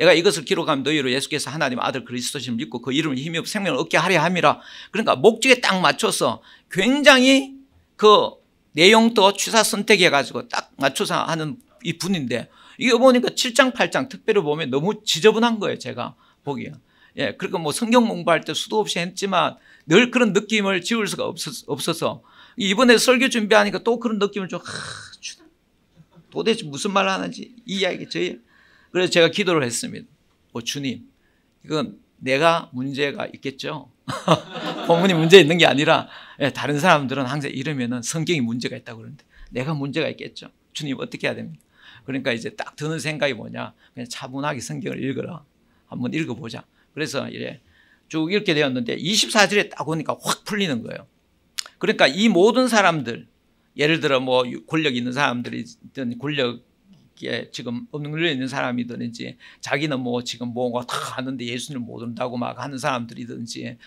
내가 이것을 기록하면 너희로 예수께서 하나님 아들 그리스도심을 믿고 그 이름을 힘입어 생명을 얻게 하려 함이라. 그러니까 목적에 딱 맞춰서 굉장히 그 내용도 취사 선택해가지고 딱 맞춰서 하는 이 분인데, 이게 보니까 7장 8장 특별히 보면 너무 지저분한 거예요. 제가 보기에. 예, 그러니까 뭐 성경 공부할 때 수도 없이 했지만 늘 그런 느낌을 지울 수가 없어서 이번에 설교 준비하니까 또 그런 느낌을 좀 도대체 무슨 말을 하는지 이해하겠죠. 그래서 제가 기도를 했습니다. 주님, 이건 내가 문제가 있겠죠. 본문이 문제 있는 게 아니라 다른 사람들은 항상 이러면은 성경이 문제가 있다고 그러는데 내가 문제가 있겠죠. 주님 어떻게 해야 됩니까? 그러니까 이제 딱 드는 생각이 뭐냐, 그냥 차분하게 성경을 읽어라. 한번 읽어보자. 그래서 이래 쭉 읽게 되었는데 24절에 딱 오니까 확 풀리는 거예요. 그러니까 이 모든 사람들, 예를 들어 뭐 권력 있는 사람들이든 권력에 지금 억눌려 있는 사람이든지 자기는 뭐 지금 뭐가 다 아는데 예수님을 모른다고 막 하는 사람들이든지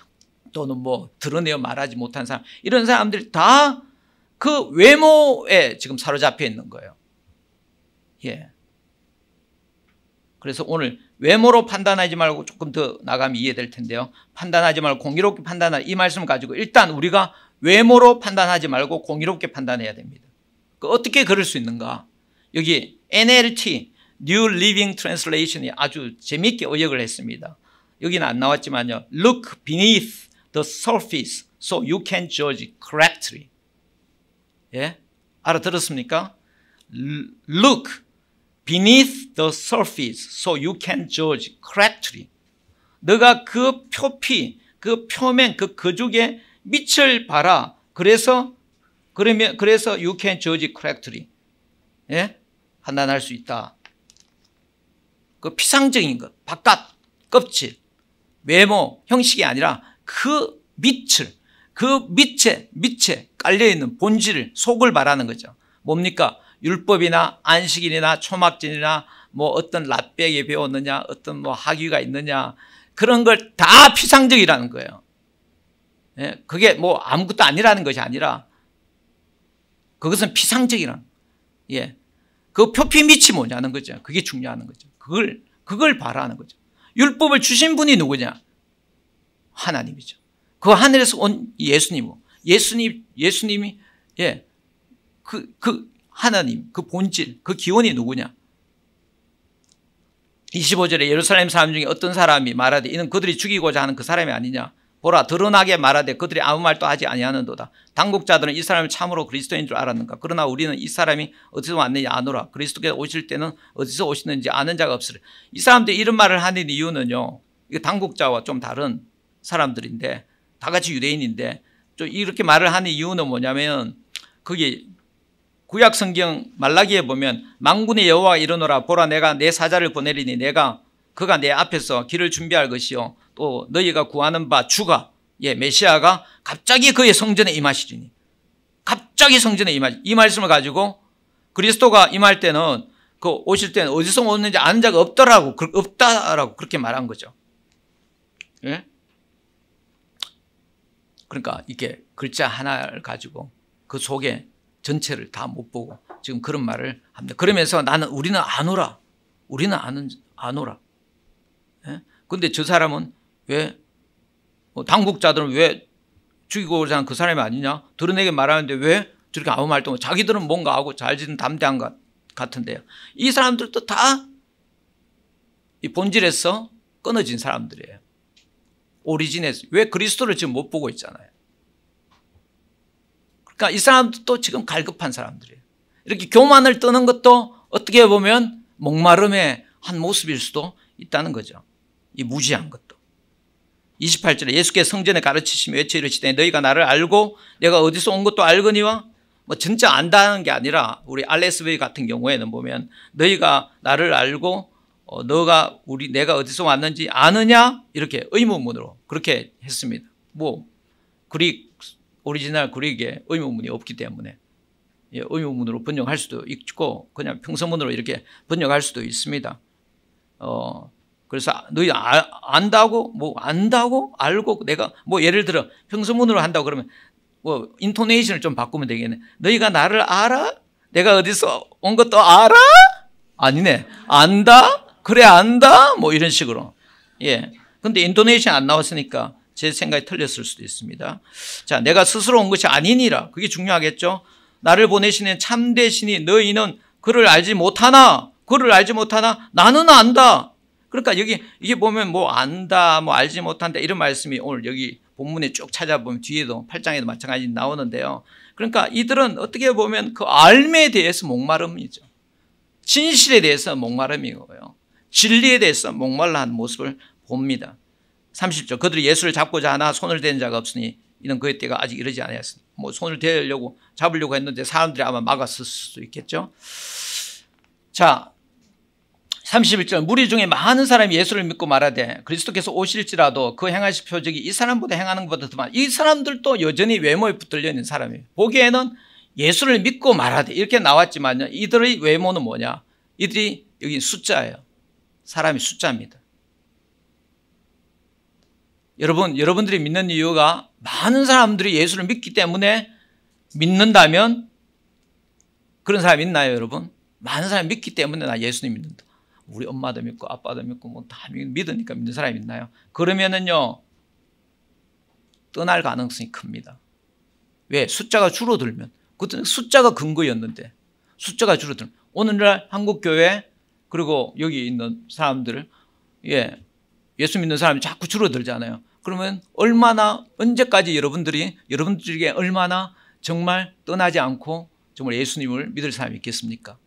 또는 뭐 드러내어 말하지 못한 사람, 이런 사람들이 다 그 외모에 지금 사로잡혀 있는 거예요. 예. 그래서 오늘 외모로 판단하지 말고 조금 더 나가면 이해될 텐데요. 판단하지 말고 공의롭게 판단하라, 이 말씀을 가지고 일단 우리가 외모로 판단하지 말고 공의롭게 판단해야 됩니다. 어떻게 그럴 수 있는가? 여기 NLT, New Living Translation이 아주 재미있게 의역을 했습니다. 여기는 안 나왔지만요. Look beneath the surface so you can judge correctly. 예? 알아들었습니까? Look beneath the surface so you can judge correctly. 너가 그 표피, 그 표면, 그 거죽의 밑을 봐라. 그래서 you can judge correctly. 예? 판단할 수 있다. 그 피상적인 것, 바깥, 껍질, 외모, 형식이 아니라 그 밑을, 그 밑에 깔려있는 본질, 속을 말하는 거죠. 뭡니까? 율법이나 안식일이나 초막절이나 뭐 어떤 랍백에 배웠느냐, 어떤 뭐 학위가 있느냐, 그런 걸 다 피상적이라는 거예요. 예? 그게 뭐 아무것도 아니라는 것이 아니라 그것은 피상적이라는, 예. 그 표피 밑이 뭐냐는 거죠. 그게 중요한 거죠. 그걸 바라는 거죠. 율법을 주신 분이 누구냐? 하나님이죠. 그 하늘에서 온 예수님이, 예. 그 하나님, 그 본질, 그 기원이 누구냐? 25절에 예루살렘 사람 중에 어떤 사람이 말하되 이는 그들이 죽이고자 하는 그 사람이 아니냐? 보라, 드러나게 말하되 그들이 아무 말도 하지 아니하는도다. 당국자들은 이 사람이 참으로 그리스도인 줄 알았는가? 그러나 우리는 이 사람이 어디서 왔느냐 아노라. 그리스도께서 오실 때는 어디서 오시는지 아는 자가 없으리. 이 사람들이 이런 말을 하는 이유는요, 이게 당국자와 좀 다른 사람들인데 다 같이 유대인인데 좀 이렇게 말을 하는 이유는 뭐냐면, 그게 구약 성경 말라기에 보면 만군의 여호와가 이르노라. 보라, 내가 내 사자를 보내리니 그가 내 앞에서 길을 준비할 것이요 또 너희가 구하는 바 주가, 예, 메시아가 갑자기 그의 성전에 임하시리니, 갑자기 성전에 임하시, 이 말씀을 가지고 그리스도가 임할 때는 그 오실 때는 어디서 오는지 아는 자가 없다라고 그렇게 말한 거죠. 예? 그러니까 이게 글자 하나를 가지고 그 속에 전체를 다 못 보고 지금 그런 말을 합니다. 그러면서 우리는 아노라. 우리는 아노라. 예? 근데 저 사람은 왜, 당국자들은 왜 죽이고자 하는 그 사람이 아니냐? 드러내게 말하는데 왜 저렇게 아무 말도 없고, 자기들은 뭔가 하고 잘 지는 담대한 것 같은데요. 이 사람들도 다 이 본질에서 끊어진 사람들이에요. 오리진에서. 왜 그리스도를 지금 못 보고 있잖아요. 그러니까 이 사람도 지금 갈급한 사람들이에요. 이렇게 교만을 떠는 것도 어떻게 보면 목마름의 한 모습일 수도 있다는 거죠. 이 무지한 것도. 28절에 예수께서 성전에 가르치시며 외쳐 이르시되 너희가 나를 알고 내가 어디서 온 것도 알거니와, 뭐 진짜 안다는 게 아니라 우리 RSV 같은 경우에는 보면 너희가 나를 알고 내가 어디서 왔는지 아느냐, 이렇게 의문문으로 그렇게 했습니다. 뭐 오리지널 그릭에 의문문이 없기 때문에, 예, 의문문으로 번역할 수도 있고 그냥 평서문으로 이렇게 번역할 수도 있습니다. 그래서 너희 안다고 알고 내가 뭐 예를 들어 평서문으로 한다고 그러면 뭐 인토네이션을 좀 바꾸면 되겠네. 너희가 나를 알아? 내가 어디서 온 것도 알아? 아니네. 안다? 그래 안다? 뭐 이런 식으로. 예. 근데 인도네시아 안 나왔으니까 제 생각이 틀렸을 수도 있습니다. 자, 내가 스스로 온 것이 아니니라. 그게 중요하겠죠. 나를 보내시는 참되시니 너희는 그를 알지 못하나? 그를 알지 못하나? 나는 안다. 그러니까 여기 이게 보면 뭐 안다, 뭐 알지 못한다 이런 말씀이 오늘 여기 본문에 쭉 찾아보면 뒤에도 8장에도 마찬가지 나오는데요. 그러니까 이들은 어떻게 보면 그 알매에 대해서 목마름이죠. 진실에 대해서 목마름이고요. 진리에 대해서 목말라 하는 모습을 봅니다. 30절 그들이 예수를 잡고자 하나 손을 대는 자가 없으니 이는 그의 때가 아직 이르지 아니하였으니 뭐 손을 대려고 잡으려고 했는데 사람들이 아마 막았을 수도 있겠죠. 자 31절 무리 중에 많은 사람이 예수를 믿고 말하되 그리스도께서 오실지라도 그 행하실 표적이 이 사람보다 행하는 것보다 더 많아. 이 사람들도 여전히 외모에 붙들려 있는 사람이에요. 보기에는 예수를 믿고 말하되 이렇게 나왔지만 이들의 외모는 뭐냐? 이들이 여기 숫자예요. 사람이 숫자입니다. 여러분들이 믿는 이유가 많은 사람들이 예수를 믿기 때문에 믿는다면 그런 사람이 있나요, 여러분? 많은 사람이 믿기 때문에 나 예수님 믿는다. 우리 엄마도 믿고 아빠도 믿고 뭐 다 믿으니까 믿는 사람이 있나요? 그러면은요 떠날 가능성이 큽니다. 왜? 숫자가 줄어들면. 그때 숫자가 근거였는데 숫자가 줄어들면 오늘날 한국교회 그리고 여기 있는 사람들 예수 믿는 사람이 자꾸 줄어들잖아요. 그러면 얼마나 언제까지 여러분들에게 얼마나 정말 떠나지 않고 정말 예수님을 믿을 사람이 있겠습니까?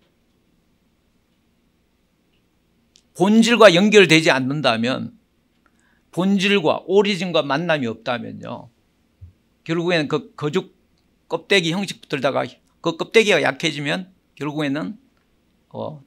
본질과 연결되지 않는다면 본질과 오리진과 만남이 없다면요 결국에는 그 거죽 껍데기 형식 붙들다가 그 껍데기가 약해지면 결국에는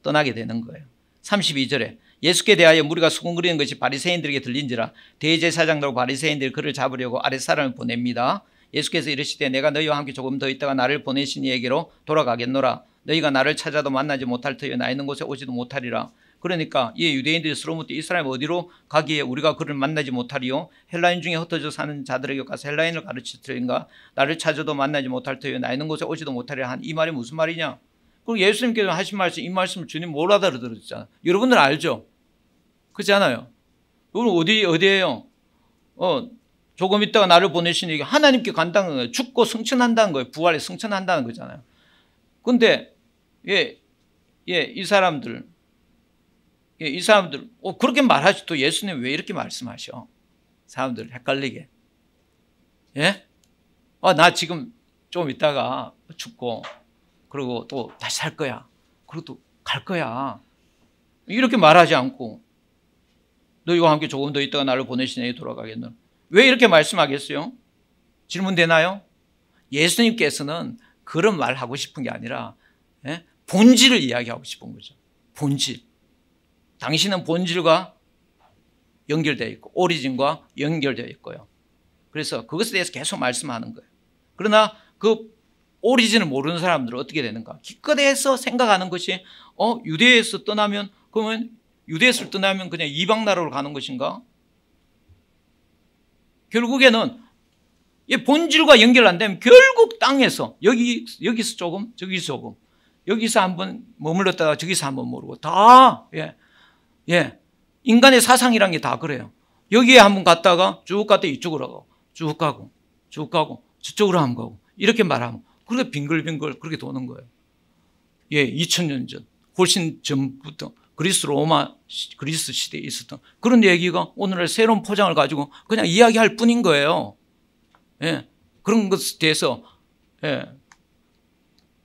떠나게 되는 거예요. 32절에 예수께 대하여 무리가 수군거리는 것이 바리새인들에게 들린지라 대제사장들과 바리새인들이 그를 잡으려고 아랫사람을 보냅니다. 예수께서 이르시되 내가 너희와 함께 조금 더 있다가 나를 보내신 이에게로 돌아가겠노라. 너희가 나를 찾아도 만나지 못할 터이요 나 있는 곳에 오지도 못하리라. 그러니까 이 유대인들이 서로 묻되 이 사람이 어디로 가기에 우리가 그를 만나지 못하리요? 헬라인 중에 흩어져 사는 자들에게 가서 헬라인을 가르치리인가? 나를 찾아도 만나지 못할 터이요 나 있는 곳에 오지도 못하리라 한 이 말이 무슨 말이냐? 그리고 예수님께서 하신 말씀 이 말씀을 주님 뭘 알아들었잖아요. 여러분들 알죠? 그렇지 않아요? 여러분 어디예요? 조금 있다가 나를 보내시니 하나님께 간다는 거예요. 죽고 승천한다는 거예요. 부활에 승천한다는 거잖아요. 그런데 이 사람들 그렇게 말하지 또 예수님 왜 이렇게 말씀하셔? 사람들 헷갈리게. 예? 나 지금 좀 있다가 죽고 그리고 또 다시 살 거야. 그리고 또 갈 거야. 이렇게 말하지 않고 너희와 함께 조금 더 있다가 나를 보내시니 돌아가겠노라. 왜 이렇게 말씀하겠어요? 질문되나요? 예수님께서는 그런 말 하고 싶은 게 아니라 본질을 이야기하고 싶은 거죠. 본질. 당신은 본질과 연결되어 있고 오리진과 연결되어 있고요. 그래서 그것에 대해서 계속 말씀하는 거예요. 그러나 그 오리진을 모르는 사람들은 어떻게 되는가? 기껏해서 생각하는 것이 유대에서 떠나면 그러면 유대에서 떠나면 그냥 이방 나라로 가는 것인가? 결국에는 이 본질과 연결 안 되면 결국 땅에서 여기서 조금 저기서 조금 여기서 한번 머물렀다가 저기서 한번 모르고 다 인간의 사상이란 게 다 그래요. 여기에 한번 갔다가 쭉 갔다 이쪽으로 가고 쭉 가고 저쪽으로 한번 가고 이렇게 말하면 그렇게 빙글빙글 그렇게 도는 거예요. 2000년 전 훨씬 전부터 그리스 시대에 있었던 그런 얘기가 오늘날 새로운 포장을 가지고 그냥 이야기할 뿐인 거예요. 그런 것에 대해서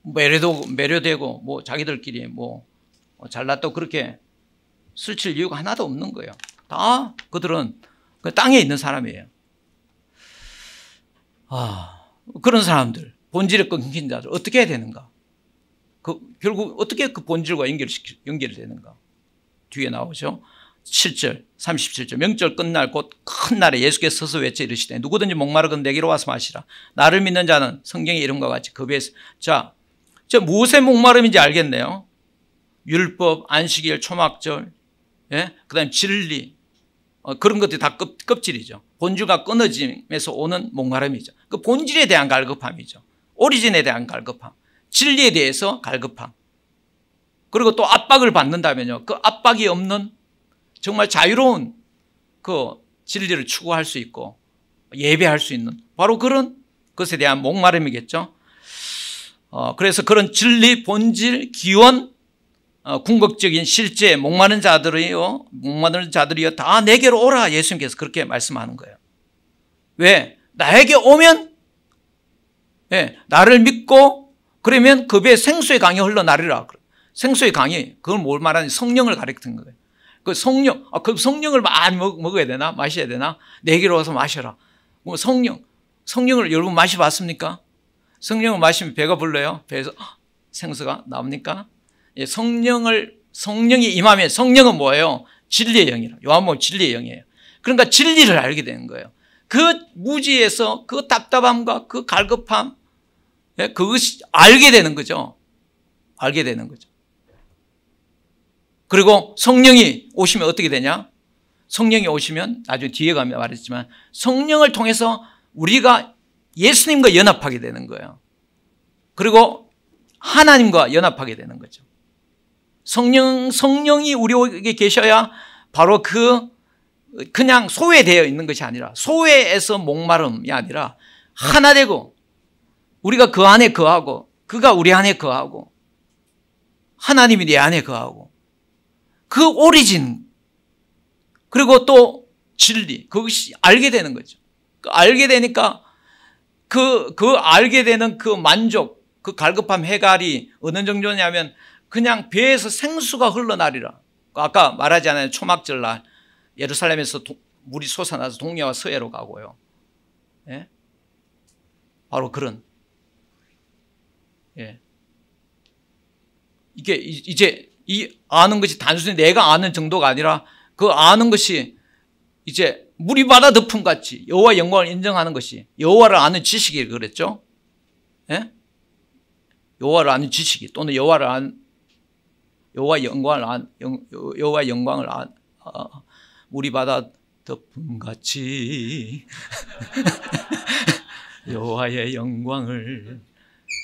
매료되고 뭐 자기들끼리 뭐 잘났다고 그렇게 슬칠 이유가 하나도 없는 거예요. 다 그들은 그 땅에 있는 사람이에요. 그런 사람들 본질에 끊긴 자들 어떻게 해야 되는가? 결국 어떻게 그 본질과 연결이 되는가? 뒤에 나오죠. 7절 37절 명절 끝날 곧 큰 날에 예수께서 서서 외쳐 이르시되 누구든지 목마르건 내게로 와서 마시라. 나를 믿는 자는 성경의 이름과 같이 급에서 자 무엇의 목마름인지 알겠네요. 율법, 안식일, 초막절 그다음 진리 그런 것들이 다 껍질이죠. 본질과 끊어짐에서 오는 목마름이죠. 그 본질에 대한 갈급함이죠. 오리진에 대한 갈급함, 진리에 대해서 갈급함. 그리고 또 압박을 받는다면요. 그 압박이 없는 정말 자유로운 그 진리를 추구할 수 있고 예배할 수 있는 바로 그런 것에 대한 목마름이겠죠. 그래서 그런 진리, 본질, 기원, 궁극적인 실제 목마른 자들이요 다 내게로 오라. 예수님께서 그렇게 말씀하는 거예요. 왜? 나에게 오면 나를 믿고 그러면 그 배에 생수의 강이 흘러나리라. 생수의 강이 그걸 뭘 말하는 성령을 가리키는 거예요. 그 성령을 많이 먹어야 되나 마셔야 되나? 내게로 와서 마셔라. 뭐 성령을 여러분 마셔봤습니까? 성령을 마시면 배가 불러요. 배에서 생수가 나옵니까? 성령이 임하면 성령은 뭐예요? 진리의 영이라. 요한복음 진리의 영이에요. 그러니까 진리를 알게 되는 거예요. 그 무지에서 그 답답함과 그 갈급함, 그것이 알게 되는 거죠. 알게 되는 거죠. 그리고 성령이 오시면 어떻게 되냐? 성령이 오시면 나중에 뒤에 가면 말했지만 성령을 통해서 우리가 예수님과 연합하게 되는 거예요. 그리고 하나님과 연합하게 되는 거죠. 성령이 우리에게 계셔야 바로 그냥 소외되어 있는 것이 아니라 소외에서 목마름이 아니라 하나 되고 우리가 그 안에 거하고 그가 우리 안에 거하고 하나님이 내 안에 거하고 그 오리진 그리고 또 진리 그것이 알게 되는 거죠. 알게 되니까 그 알게 되는 그 만족 그 갈급함 해갈이 어느 정도냐면 그냥 배에서 생수가 흘러나리라. 아까 말하지 않아요. 초막절날 예루살렘에서 물이 솟아나서 동네와 서해로 가고요. 예? 바로 그런 이게 이제 이 아는 것이 단순히 내가 아는 정도가 아니라 그 아는 것이 이제 물이 바다 덮음 같이 여호와의 영광을 인정하는 것이 여호와를 아는 지식이 그랬죠. 예? 여호와를 아는 지식이 또는 여호와의 영광을 물이 바다 덮음 같이 여호와의 영광을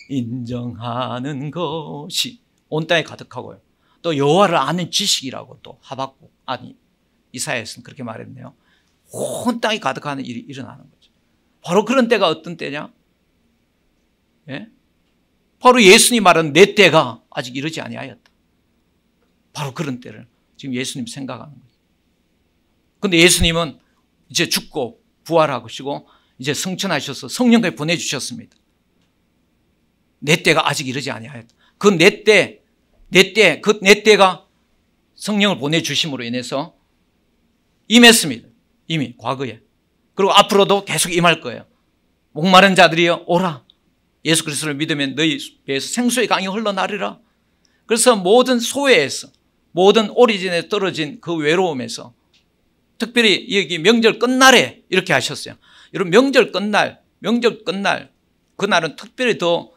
인정하는 것이 온 땅에 가득하고요. 또 여호와를 아는 지식이라고 또 하박국 이사야에서는 그렇게 말했네요. 온 땅이 가득하는 일이 일어나는 거죠. 바로 그런 때가 어떤 때냐? 예? 바로 예수님 말하는 내 때가 아직 이르지 아니하였다. 바로 그런 때를 지금 예수님 생각하는 거예요. 그런데 예수님은 이제 죽고 부활하시고 이제 성천하셔서 성령까지 보내주셨습니다. 내 때가 아직 이르지 아니하였다. 그 내 때가 성령을 보내주심으로 인해서 임했습니다. 이미 과거에. 그리고 앞으로도 계속 임할 거예요. 목마른 자들이여 오라. 예수 그리스도를 믿으면 너희 배에서 생수의 강이 흘러나리라. 그래서 모든 소외에서 모든 오리진에 떨어진 그 외로움에서 특별히 여기 명절 끝날에 이렇게 하셨어요. 여러분 명절 끝날 그날은 특별히 더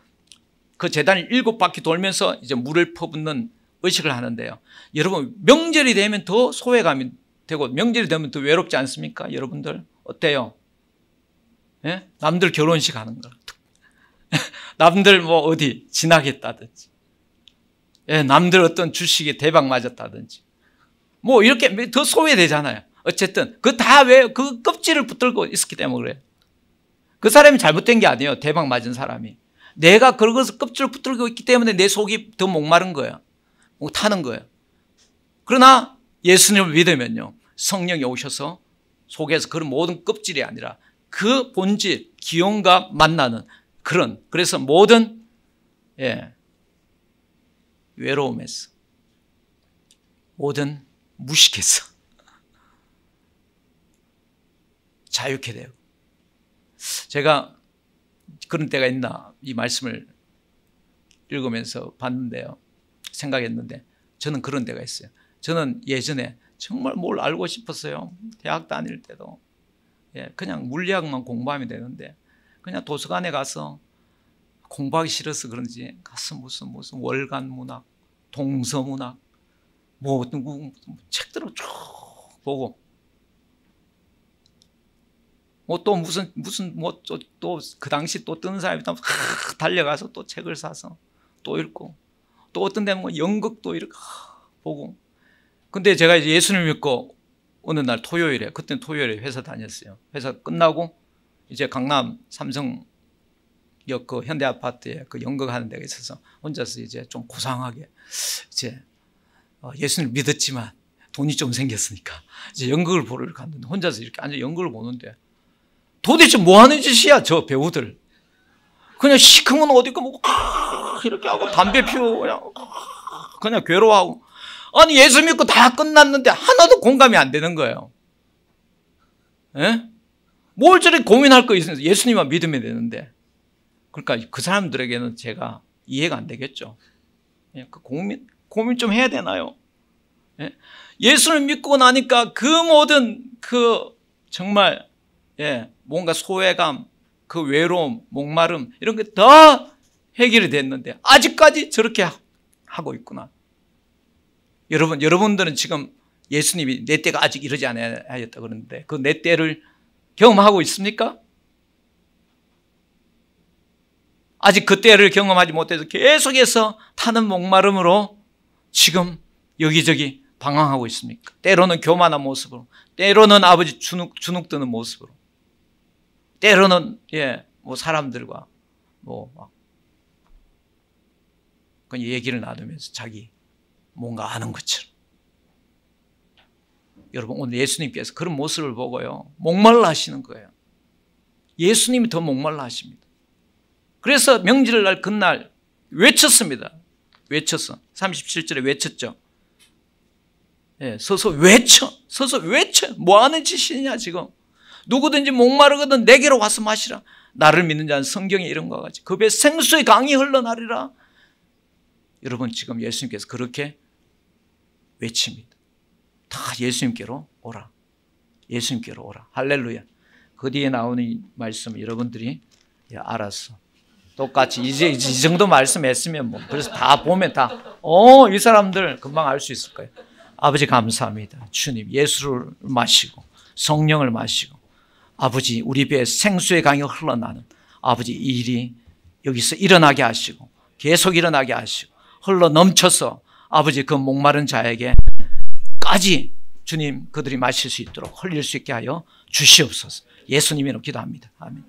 그 제단을 7바퀴 돌면서 이제 물을 퍼붓는 의식을 하는데요. 여러분 명절이 되면 더 소외감이 되고 명절이 되면 더 외롭지 않습니까? 여러분들 어때요? 예? 남들 결혼식 하는 거, 남들 뭐 어디 진학했다든지, 예, 남들 어떤 주식에 대박 맞았다든지, 뭐 이렇게 더 소외되잖아요. 어쨌든 그 다 왜 그 껍질을 붙들고 있었기 때문에 그래요. 그 사람이 잘못된 게 아니에요. 대박 맞은 사람이. 내가 그것을 껍질을 붙들고 있기 때문에 내 속이 더 목마른 거예요. 타는 거예요. 그러나 예수님을 믿으면요, 성령이 오셔서 속에서 그런 모든 껍질이 아니라 그 본질, 기온과 만나는 그래서 모든 외로움에서 모든 무식에서 자유케 되고. 제가 그런 때가 있나 이 말씀을 읽으면서 봤는데요, 생각했는데 저는 그런 때가 있어요. 저는 예전에 정말 뭘 알고 싶었어요. 대학 다닐 때도 그냥 물리학만 공부하면 되는데 그냥 도서관에 가서 공부하기 싫어서 그런지 가서 무슨 월간 문학, 동서문학 뭐 어떤 책들을 쭉 보고 뭐 또 또 그 당시 또 뜨는 사람이 달려가서 또 책을 사서 또 읽고 또 어떤 데는 뭐 연극도 이렇게 보고 근데 제가 이제 예수님을 믿고 어느 날 토요일에, 그때는 토요일에 회사 다녔어요. 회사 끝나고 이제 강남 삼성역 그 현대아파트에 그 연극하는 데가 있어서 혼자서 이제 좀 고상하게 이제 예수님을 믿었지만 돈이 좀 생겼으니까 이제 연극을 보러 갔는데 혼자서 이렇게 앉아 연극을 보는데 도대체 뭐 하는 짓이야, 저 배우들. 그냥 시커먼 옷 입고 뭐 이렇게 하고 담배 피우고 그냥 괴로워하고. 아니 예수 믿고 다 끝났는데 하나도 공감이 안 되는 거예요. 예? 뭘 저렇게 고민할 거 있어요. 예수님만 믿으면 되는데. 그러니까 그 사람들에게는 제가 이해가 안 되겠죠. 예? 그 고민 좀 해야 되나요? 예? 예수를 믿고 나니까 그 모든 그 정말 뭔가 소외감, 그 외로움, 목마름 이런 게 다 해결이 됐는데 아직까지 저렇게 하고 있구나. 여러분들은 지금 예수님이 내 때가 아직 이르지 않았다 그러는데 그 내 때를 경험하고 있습니까? 아직 그 때를 경험하지 못해서 계속해서 타는 목마름으로 지금 여기저기 방황하고 있습니까? 때로는 교만한 모습으로, 때로는 아버지 주눅 드는 모습으로, 때로는 뭐 사람들과 뭐 막 그냥 얘기를 나누면서 자기 뭔가 아는 것처럼. 여러분 오늘 예수님께서 그런 모습을 보고요 목말라 하시는 거예요. 예수님이 더 목말라 하십니다. 그래서 명절날 그날 외쳤습니다. 외쳤어. 37절에 외쳤죠. 서서 외쳐. 뭐 하는 짓이냐 지금. 누구든지 목마르거든 내게로 와서 마시라. 나를 믿는 자는 성경에 이런 것과 같이 그 배 생수의 강이 흘러나리라. 여러분 지금 예수님께서 그렇게 외칩니다. 다 예수님께로 오라. 예수님께로 오라. 할렐루야. 그 뒤에 나오는 이 말씀 여러분들이 알았어. 똑같이 이제 이 정도 말씀했으면 뭐 그래서 다 보면 이 사람들 금방 알 수 있을 거예요. 아버지 감사합니다. 주님 예수를 마시고 성령을 마시고 아버지 우리 배에 생수의 강이 흘러나는 아버지 이 일이 여기서 일어나게 하시고 계속 일어나게 하시고 흘러 넘쳐서 아버지 그 목마른 자에게까지 주님 그들이 마실 수 있도록 흘릴 수 있게 하여 주시옵소서. 예수님으로 기도합니다. 아멘.